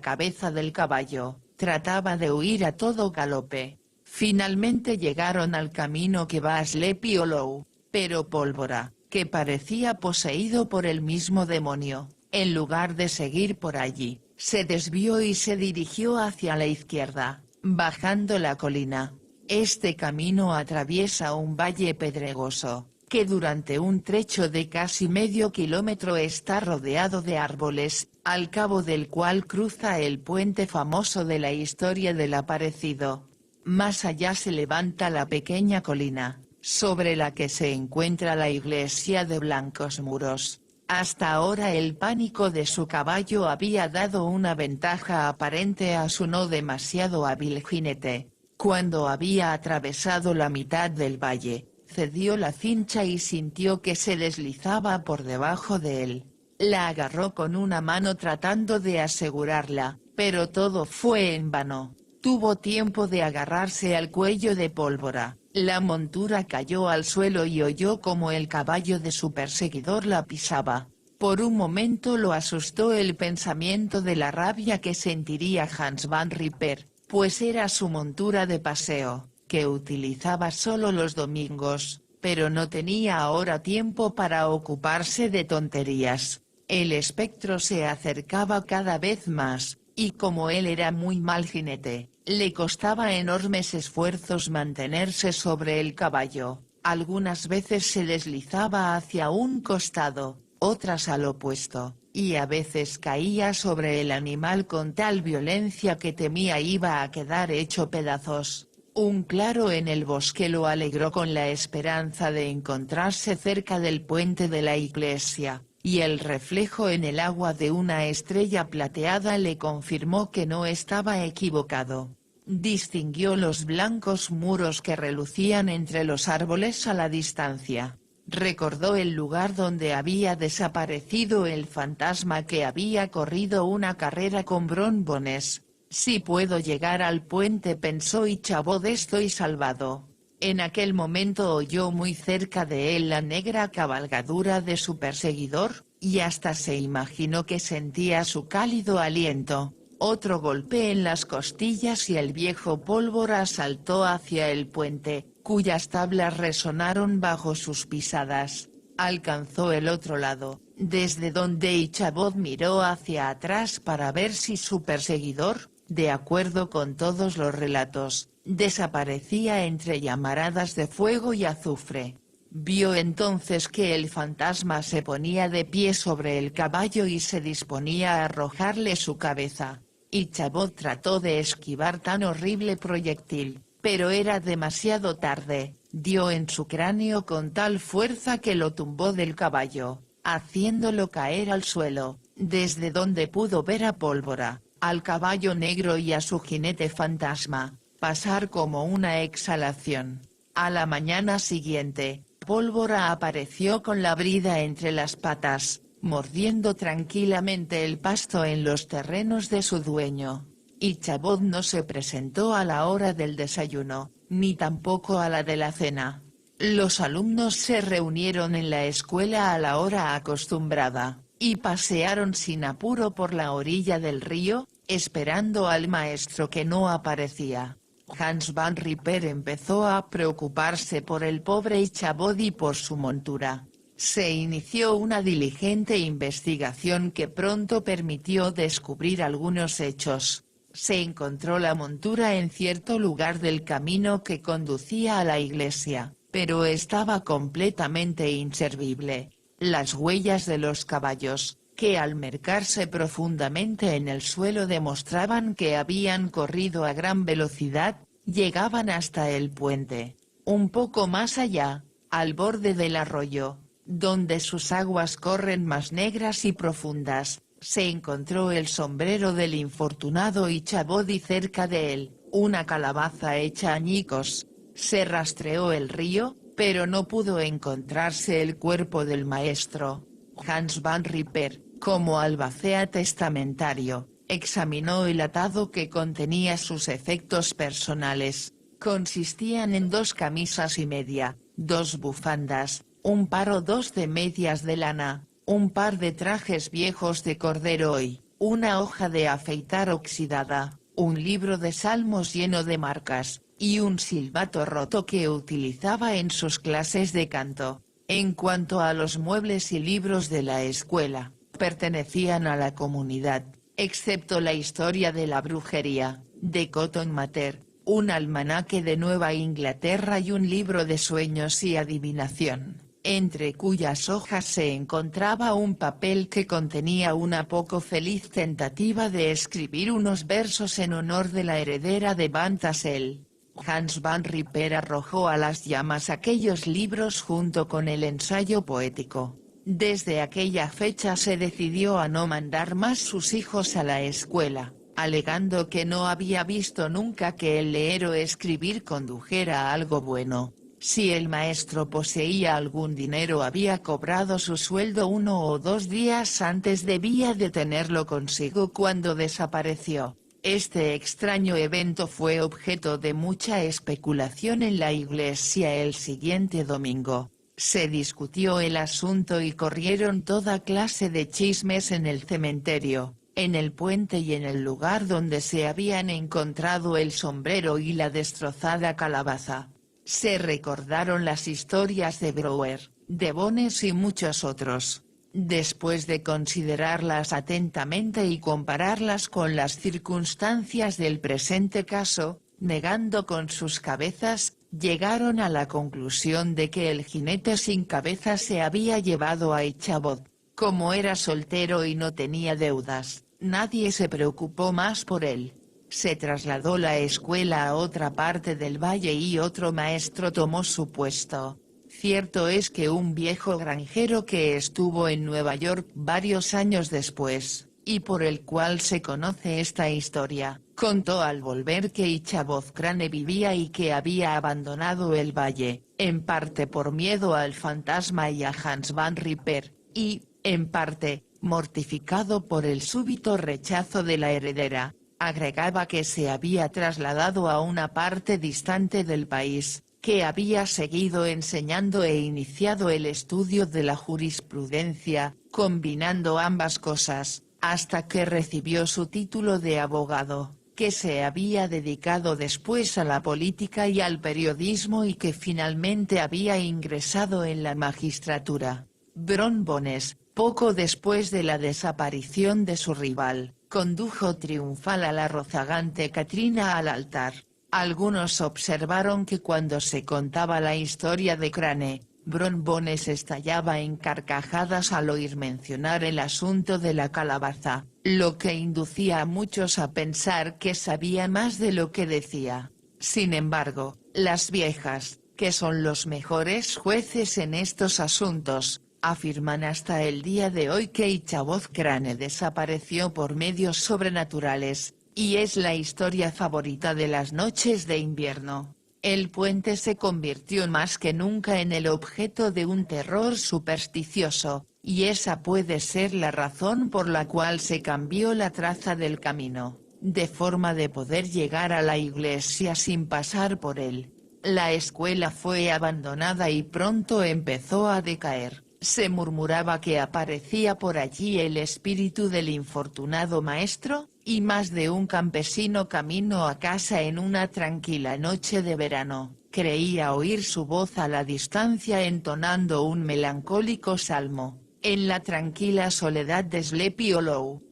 cabeza del caballo, trataba de huir a todo galope. Finalmente llegaron al camino que va a Sleepy Hollow, pero Pólvora, que parecía poseído por el mismo demonio, en lugar de seguir por allí, se desvió y se dirigió hacia la izquierda, bajando la colina. Este camino atraviesa un valle pedregoso, que durante un trecho de casi medio kilómetro está rodeado de árboles, al cabo del cual cruza el puente famoso de la historia del aparecido. Más allá se levanta la pequeña colina, sobre la que se encuentra la iglesia de blancos muros. Hasta ahora el pánico de su caballo había dado una ventaja aparente a su no demasiado hábil jinete. Cuando había atravesado la mitad del valle, cedió la cincha y sintió que se deslizaba por debajo de él. La agarró con una mano tratando de asegurarla, pero todo fue en vano. Tuvo tiempo de agarrarse al cuello de Pólvora. La montura cayó al suelo y oyó como el caballo de su perseguidor la pisaba. Por un momento lo asustó el pensamiento de la rabia que sentiría Hans Van Ripper, pues era su montura de paseo, que utilizaba solo los domingos, pero no tenía ahora tiempo para ocuparse de tonterías. El espectro se acercaba cada vez más, y como él era muy mal jinete, le costaba enormes esfuerzos mantenerse sobre el caballo. Algunas veces se deslizaba hacia un costado, otras al opuesto, y a veces caía sobre el animal con tal violencia que temía iba a quedar hecho pedazos. Un claro en el bosque lo alegró con la esperanza de encontrarse cerca del puente de la iglesia, y el reflejo en el agua de una estrella plateada le confirmó que no estaba equivocado. Distinguió los blancos muros que relucían entre los árboles a la distancia. Recordó el lugar donde había desaparecido el fantasma que había corrido una carrera con Bron Bones. Si puedo llegar al puente, pensó Ichabod, estoy salvado. En aquel momento oyó muy cerca de él la negra cabalgadura de su perseguidor, y hasta se imaginó que sentía su cálido aliento. Otro golpe en las costillas y el viejo Pólvora saltó hacia el puente, cuyas tablas resonaron bajo sus pisadas. Alcanzó el otro lado, desde donde Ichabod miró hacia atrás para ver si su perseguidor, de acuerdo con todos los relatos, desaparecía entre llamaradas de fuego y azufre. Vio entonces que el fantasma se ponía de pie sobre el caballo y se disponía a arrojarle su cabeza. Ichabod trató de esquivar tan horrible proyectil, pero era demasiado tarde. Dio en su cráneo con tal fuerza que lo tumbó del caballo, haciéndolo caer al suelo, desde donde pudo ver a Pólvora, al caballo negro y a su jinete fantasma, pasar como una exhalación. A la mañana siguiente, Pólvora apareció con la brida entre las patas, mordiendo tranquilamente el pasto en los terrenos de su dueño. Ichabod no se presentó a la hora del desayuno, ni tampoco a la de la cena. Los alumnos se reunieron en la escuela a la hora acostumbrada, y pasearon sin apuro por la orilla del río, esperando al maestro que no aparecía. Hans Van Ripper empezó a preocuparse por el pobre Ichabod y por su montura. Se inició una diligente investigación que pronto permitió descubrir algunos hechos. Se encontró la montura en cierto lugar del camino que conducía a la iglesia, pero estaba completamente inservible. Las huellas de los caballos, que al mercarse profundamente en el suelo demostraban que habían corrido a gran velocidad, llegaban hasta el puente. Un poco más allá, al borde del arroyo, donde sus aguas corren más negras y profundas, se encontró el sombrero del infortunado Ichabod y cerca de él, una calabaza hecha añicos. Se rastreó el río, pero no pudo encontrarse el cuerpo del maestro. Hans van Ripper, como albacea testamentario, examinó el atado que contenía sus efectos personales. Consistían en 2 camisas y media, 2 bufandas, un par o 2 de medias de lana, un par de trajes viejos de cordero y una hoja de afeitar oxidada, un libro de salmos lleno de marcas, y un silbato roto que utilizaba en sus clases de canto. En cuanto a los muebles y libros de la escuela, pertenecían a la comunidad, excepto la historia de la brujería, de Cotton Mather, un almanaque de Nueva Inglaterra y un libro de sueños y adivinación, entre cuyas hojas se encontraba un papel que contenía una poco feliz tentativa de escribir unos versos en honor de la heredera de Van Tassel. Hans van Ripper arrojó a las llamas aquellos libros junto con el ensayo poético. Desde aquella fecha se decidió a no mandar más sus hijos a la escuela, alegando que no había visto nunca que el leer o escribir condujera a algo bueno. Si el maestro poseía algún dinero había cobrado su sueldo 1 o 2 días antes, debía de tenerlo consigo cuando desapareció. Este extraño evento fue objeto de mucha especulación en la iglesia el siguiente domingo. Se discutió el asunto y corrieron toda clase de chismes en el cementerio, en el puente y en el lugar donde se habían encontrado el sombrero y la destrozada calabaza. Se recordaron las historias de Brouwer, de Bones y muchos otros. Después de considerarlas atentamente y compararlas con las circunstancias del presente caso, negando con sus cabezas, llegaron a la conclusión de que el jinete sin cabeza se había llevado a Ichabod. Como era soltero y no tenía deudas, nadie se preocupó más por él. Se trasladó la escuela a otra parte del valle y otro maestro tomó su puesto. Cierto es que un viejo granjero que estuvo en Nueva York varios años después, y por el cual se conoce esta historia, contó al volver que Ichabod Crane vivía y que había abandonado el valle, en parte por miedo al fantasma y a Hans van Ripper, y, en parte, mortificado por el súbito rechazo de la heredera. Agregaba que se había trasladado a una parte distante del país, que había seguido enseñando e iniciado el estudio de la jurisprudencia, combinando ambas cosas, hasta que recibió su título de abogado, que se había dedicado después a la política y al periodismo y que finalmente había ingresado en la magistratura. Bron Bones, poco después de la desaparición de su rival, condujo triunfal a la rozagante Katrina al altar. Algunos observaron que cuando se contaba la historia de Crane, Bron Bones estallaba en carcajadas al oír mencionar el asunto de la calabaza, lo que inducía a muchos a pensar que sabía más de lo que decía. Sin embargo, las viejas, que son los mejores jueces en estos asuntos, afirman hasta el día de hoy que Ichabod Crane desapareció por medios sobrenaturales, y es la historia favorita de las noches de invierno. El puente se convirtió más que nunca en el objeto de un terror supersticioso, y esa puede ser la razón por la cual se cambió la traza del camino, de forma de poder llegar a la iglesia sin pasar por él. La escuela fue abandonada y pronto empezó a decaer. Se murmuraba que aparecía por allí el espíritu del infortunado maestro, y más de un campesino camino a casa en una tranquila noche de verano, Creía oír su voz a la distancia entonando un melancólico salmo, en la tranquila soledad de Sleepy Hollow.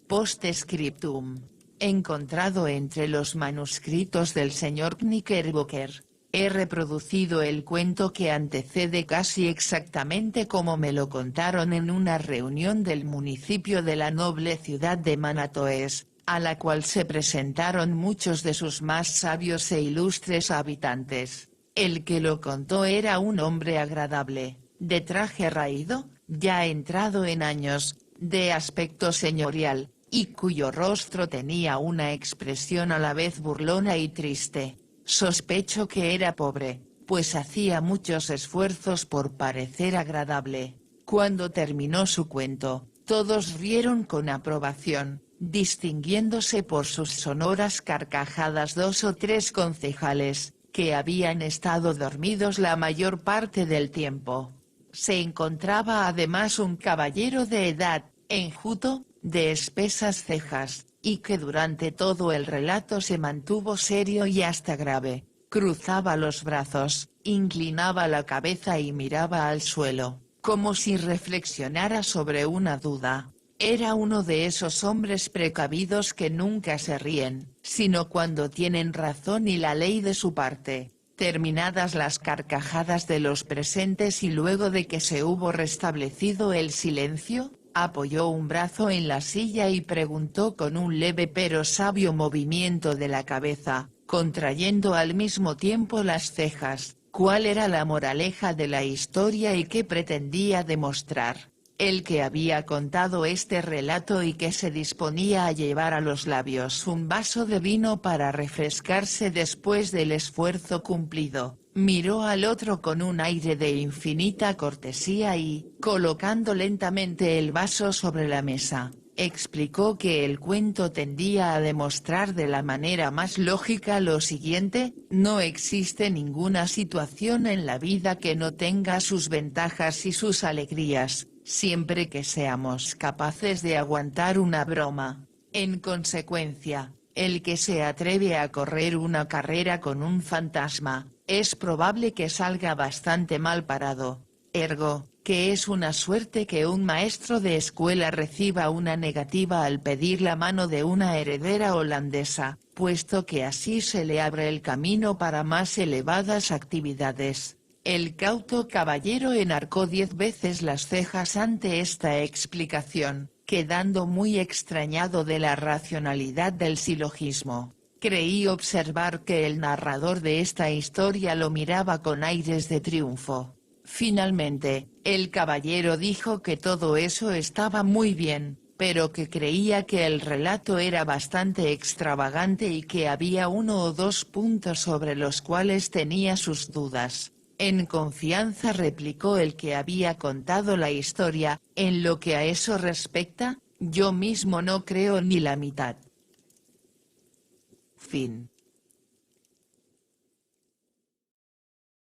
Post-scriptum. Encontrado entre los manuscritos del Sr. Knickerbocker. He reproducido el cuento que antecede casi exactamente como me lo contaron en una reunión del municipio de la noble ciudad de Manatoes, a la cual se presentaron muchos de sus más sabios e ilustres habitantes. El que lo contó era un hombre agradable, de traje raído, ya entrado en años, de aspecto señorial, y cuyo rostro tenía una expresión a la vez burlona y triste. Sospecho que era pobre, pues hacía muchos esfuerzos por parecer agradable. Cuando terminó su cuento, todos rieron con aprobación, distinguiéndose por sus sonoras carcajadas 2 o 3 concejales, que habían estado dormidos la mayor parte del tiempo. Se encontraba además un caballero de edad, enjuto, de espesas cejas, y que durante todo el relato se mantuvo serio y hasta grave. Cruzaba los brazos, inclinaba la cabeza y miraba al suelo, como si reflexionara sobre una duda. Era uno de esos hombres precavidos que nunca se ríen, sino cuando tienen razón y la ley de su parte. Terminadas las carcajadas de los presentes y luego de que se hubo restablecido el silencio, apoyó un brazo en la silla y preguntó con un leve pero sabio movimiento de la cabeza, contrayendo al mismo tiempo las cejas, ¿cuál era la moraleja de la historia y qué pretendía demostrar? El que había contado este relato y que se disponía a llevar a los labios un vaso de vino para refrescarse después del esfuerzo cumplido, miró al otro con un aire de infinita cortesía y, colocando lentamente el vaso sobre la mesa, explicó que el cuento tendía a demostrar de la manera más lógica lo siguiente: no existe ninguna situación en la vida que no tenga sus ventajas y sus alegrías, siempre que seamos capaces de aguantar una broma. En consecuencia, el que se atreve a correr una carrera con un fantasma, es probable que salga bastante mal parado. Ergo, que es una suerte que un maestro de escuela reciba una negativa al pedir la mano de una heredera holandesa, puesto que así se le abre el camino para más elevadas actividades. El cauto caballero enarcó 10 veces las cejas ante esta explicación, quedando muy extrañado de la racionalidad del silogismo. Creí observar que el narrador de esta historia lo miraba con aires de triunfo. Finalmente, el caballero dijo que todo eso estaba muy bien, pero que creía que el relato era bastante extravagante y que había 1 o 2 puntos sobre los cuales tenía sus dudas. En confianza replicó el que había contado la historia: en lo que a eso respecta, yo mismo no creo ni la mitad. Fin.